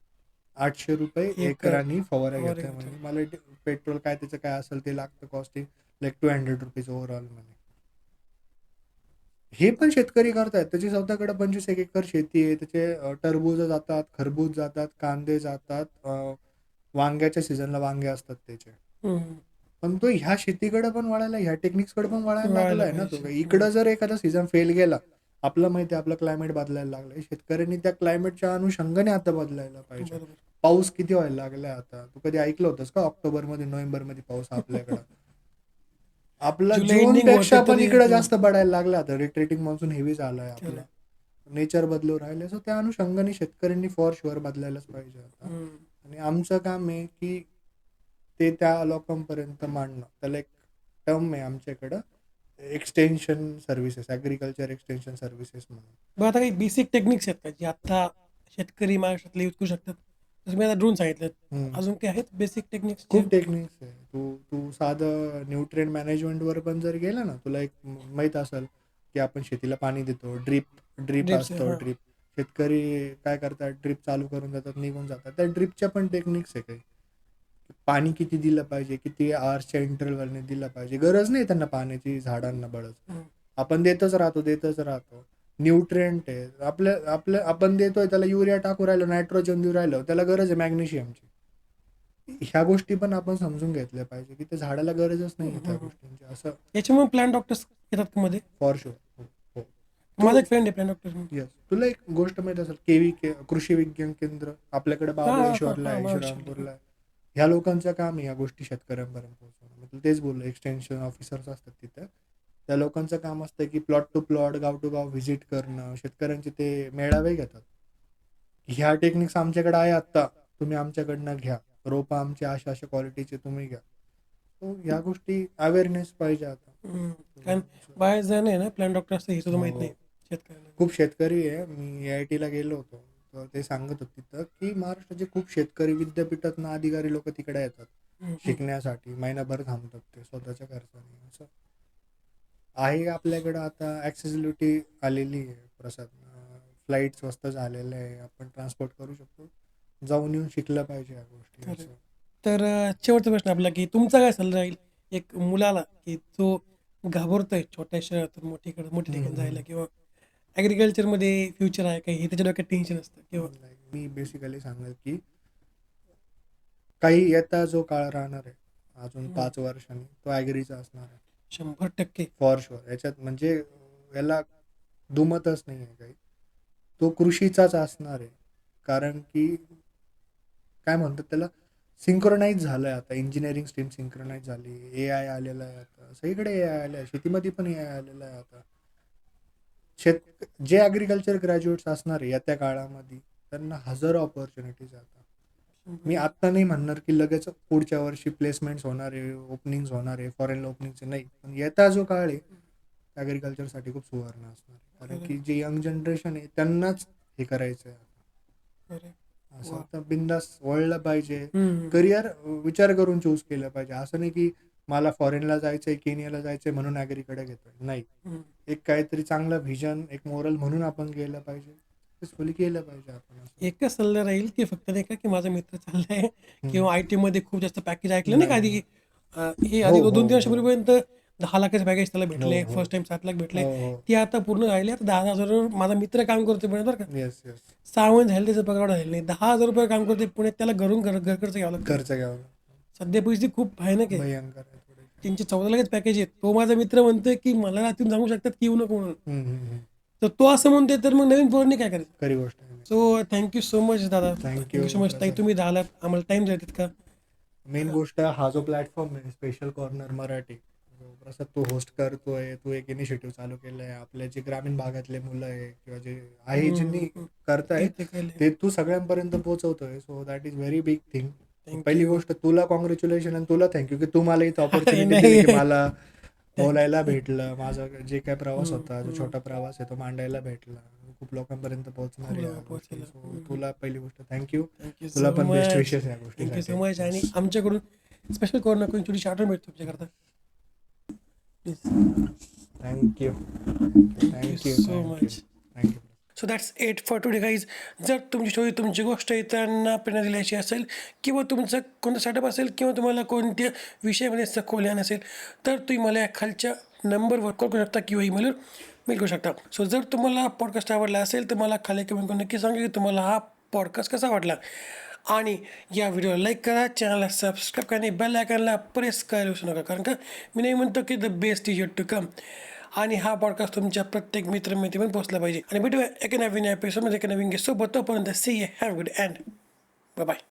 800 रुपये एकराने फवारा घेतोय म्हणे. मला पेट्रोल काय त्याचं काय असेल ते लागतं, कॉस्टिंग लाईक 200 रुपीज ओव्हरऑल म्हणे. हे पण शेतकरी करतायत. त्याची स्वतःकडे 25 एकर शेती आहे. त्याचे टरबूज जातात, खरबूज जातात, कांदे जातात, वांग्याच्या सीझनला वांगे असतात त्याचे. पण तो ह्या शेतीकडे पण वळायला, ह्या टेक्निक्सकडे पण वळायला लागलाय ना तो. इकडं जर एखादा सीझन फेल गेला, आपलं माहिती आहे आपलं क्लायमेट बदलायला लागलंय, शेतकऱ्यांनी त्या क्लायमेटच्या अनुषंगाने आता बदलायला पाहिजे. पाऊस किती व्हायला लागलाय आता, तू कधी ऐकलं होतंस का ऑक्टोबरमध्ये नोव्हेंबरमध्ये पाऊस आपल्याकडं? आपला जुलै जून ending पेक्षा होते पण तरी इकडे जास्त पडायला लागला आता. रिट्रेटिंग मान्सून हेवी झालाय आपला, नेचर बदलू राहिले. सो त्या अनुषंगाने शेतकऱ्यांनी फॉर शुअर बदलायलाच पाहिजे आता. आणि आमचं काम आहे की ते त्या लोकांपर्यंत मांडणं. त्याला एक टर्म आहे आमच्याकडं, extension services, agriculture extension services म्हणून. बरं, आता काही बेसिक टेक्निक्स आहेत का जे आता शेतकरी महाराष्ट्रातले यूज करू शकतात? जसं मी आता ड्रोन सांगितलं, अजून काय आहेत बेसिक टेक्निक्स? खूप टेक्निक्स आहे. तू साधं न्यूट्रिएंट मॅनेजमेंटवर पण जर गेला ना, तुला एक माहीत असेल की आपण शेतीला पाणी देतो, ड्रीप असतो. ड्रीप शेतकरी काय करतात, ड्रीप चालू करून जातात, निघून जातात. त्या ड्रीपच्या पण टेक्निक्स आहे काही. पाणी किती दिलं पाहिजे, किती आवर्सच्या इंटरव्हलने दिलं पाहिजे. गरज नाही त्यांना पाण्याची, झाडांना बळच. आपण देतच राहतो. न्यूट्रिएंट आहे आपल्या आपण देतोय, त्याला युरिया टाकू राहिलो, नायट्रोजन देऊ राहिलो, त्याला गरज आहे मॅग्नेशियमची. ह्या गोष्टी पण आपण समजून घेतल्या पाहिजे की त्या झाडाला गरजच नाही त्या गोष्टींची. असं याच्यामुळे प्लॅन डॉक्टर्स येतात का मध्ये? For sure. माझा एक फ्रेंड आहे प्लॅन डॉक्टर. येस, तुला एक गोष्ट माहित असेल, कृषी विज्ञान केंद्र आपल्याकडे महाबळेश्वरला आहे, श्रीरामपूरला आहे. ह्या लोकांचं काम आहे या गोष्टी शेतकऱ्यांपर्यंत पोहोचवणं. मी तुला तेच बोललो, एक्सटेन्शन ऑफिसर्स असतात तिथं. त्या लोकांचं काम असतं की प्लॉट टू प्लॉट, गाव टू गाव व्हिजिट करणं, शेतकऱ्यांचे ते मेळावे घेतात. ह्या टेक्निक्स आमच्याकडे आहे आत्ता, तुम्ही आमच्याकडनं घ्या. रोपं आमची अशा क्वालिटीचे तुम्ही घ्या. सो ह्या गोष्टी अवेअरनेस पाहिजे आता. कारण बाहेर जाणं आहे ना, प्लॅन डॉक्टर असतं हे सुद्धा माहित नाही शेतकऱ्यांना. खूप शेतकरी आहे. मी AIT ला गेलो होतो, तर ते सांगत होते तिथं की महाराष्ट्राचे खूप शेतकरी विद्यापीठातनं अधिकारी लोक तिकडे येतात शिकण्यासाठी. महिनाभर थांबतात ते स्वतःच्या खर्चाने. असं आहे आपल्याकडं आता ॲक्सेसिबिलिटी आलेली आहे प्रसाद. फ्लाईट स्वस्त झालेलं आहे, आपण ट्रान्सपोर्ट करू शकतो. जाऊन येऊन शिकलं पाहिजे या गोष्टी असं. तर शेवटचा प्रश्न आपला की तुमचा काय सल्ला राहील एक मुलाला की तो घाबरतोय छोट्या शहरातून मोठी ठिकाणी जायला किंवा ॲग्रिकल्चरमध्ये फ्युचर आहे काही हे त्याच्या डोक्यात टेन्शन असतं किंवा मी बेसिकली सांगेल की काही येता जो काळ राहणार आहे अजून 5 वर्षांनी, तो ॲग्रीचा असणार आहे 100% फॉर शुअर. याच्यात म्हणजे याला दुमतच नाही आहे काही. तो कृषीचाच असणार आहे. कारण की काय म्हणतात त्याला, सिंक्रोनाइज झालंय आता. इंजिनिअरिंग स्ट्रीम सिंक्रोनाइज झाली. AI आलेला आहे आता. सगळीकडे AI आलं आहे. शेतीमध्ये पण AI आलेलं आहे आता. जे ॲग्रिकल्चर ग्रॅज्युएट्स असणार आहे येत्या काळामध्ये, त्यांना हजारो अपॉर्च्युनिटीज आहे आता. मी आत्ता नाही म्हणणार की लगेच पुढच्या वर्षी प्लेसमेंट्स होणार आहे, ओपनिंग्स होणार आहे, फॉरेनला ओपनिंगचे नाही. पण येता जो काळ आहे, ॲग्रिकल्चरसाठी खूप सुवर्ण असणार आहे. कारण की जे यंग जनरेशन आहे त्यांनाच हे करायचं आहे आता. अरे असं आता बिंदास वळलं पाहिजे. हम्म. करिअर विचार करून चूज केलं पाहिजे. असं नाही की मला फॉरेनला जायचंय, केनियाला जायचंय म्हणून ॲग्रीकडे घेतोय. नाही. हम्म. एक काहीतरी चांगलं व्हिजन, एक मोरल म्हणून आपण गेलं पाहिजे. सक्सेसफुली केलं पाहिजे आपण असं. एकच सल्ला राहील की फक्त नाही का की माझा मित्र चाललाय किंवा IT मध्ये खूप जास्त पॅकेज ऐकलं नाही का आधी हे हो, आधी हो, 2-3 हो. वर्षापूर्वीपर्यंत 10 लाखाचं पॅकेज त्याला भेटले, हो. फर्स्ट टाइम 7 लाख भेटले. हो, हो. ते आता पूर्ण राहिले. आता 10,000 माझा मित्र काम करतो पुण्यात बरं का. Yes, yes. 6 महिने झाले त्याचा पगार झालेला नाही. 10,000 काम करते पुण्यात, त्याला घरून घर खर्च घ्यावा लागतो. खर्च घ्यावा लागतो. सध्या परिस्थिती खूप भयानक आहे. भयंकर आहे थोडी. त्यांचे 14 लाखाचे पॅकेज आहे. तो माझा मित्र म्हणतोय की मला रात्रीतून सांगू शकतात की येऊ नको म्हणून. तर तो असं म्हणतोय तर मग नवीन पोरांनी काय करायचं. खरी गोष्ट आहे. सो थँक्यू सो मच दादा. Thank thank you you, so much ताई, प्रसाद. तुम्ही आलात, आम्हाला टाइम देतात का. मेन गोष्ट हा जो प्लॅटफॉर्म आहे स्पेशल कॉर्नर मराठी, प्रसाद तू होस्ट करतोय, तू एक इनिशिएटिव्ह चालू केलंय. आपले जे ग्रामीण भागातले मुलं आहे किंवा जे आहे ज्यांनी करताय ते केलंय. ते तू सगळ्यांपर्यंत पोहोचवतोय. So that is very big thing. Thank पहिली you. गोष्ट तुला कॉंग्रॅच्युलेशन आणि तुला थँक्यू की तू मला इथं ऑपॉर्च्युनिटी नाही. दिली की मला बोलायला भेटलं. माझा जे काय प्रवास होता, जो छोटा प्रवास आहे तो मांडायला भेटला. खूप लोकांपर्यंत पोहोचणार आहे या गोष्टी. सो तुला पहिली गोष्ट थँक्यू. थँक्यू तुला सो पण बेस्ट मच. विशेस या थँक्यू गोष्टीसाठी. So much. आणि आमच्याकडून स्पेशल कॉर्नर करून छोटीशी आठवण भेटतो तुमच्याकरता. Thank you so much. Thank you. So that's it for today guys. जर तुमची स्टोरी, तुमची गोष्ट इतरांना प्रेरणा दिल्याची असेल किंवा तुमचं कोणतं स्टार्टअप असेल किंवा तुम्हाला कोणत्या विषयामध्ये सखोल ज्ञान असेल तर तुम्ही मला या खालच्या नंबरवर कॉल करू शकता किंवा ईमेलवर मेल करू शकता. सो जर तुम्हाला पॉडकास्ट आवडला असेल तर मला खाली कमेंट करून नक्की सांगा की तुम्हाला हा पॉडकास्ट कसा वाटला. आणि या व्हिडिओला लाईक करा, चॅनलला सबस्क्राईब करा आणि बेल आयकॉनला प्रेस करायला विसरू नका. कारण का मी नाही म्हणतो की the best is yet to come. आणि हा पॉडकास्ट तुमच्या प्रत्येक मित्रमैत्रीपर्यंत पोहोचला पाहिजे. आणि भेटूया एका नवीन एपिसोडमध्ये एका नवीन गेस्ट सोबत. तोपर्यंत see you, have good and bye bye.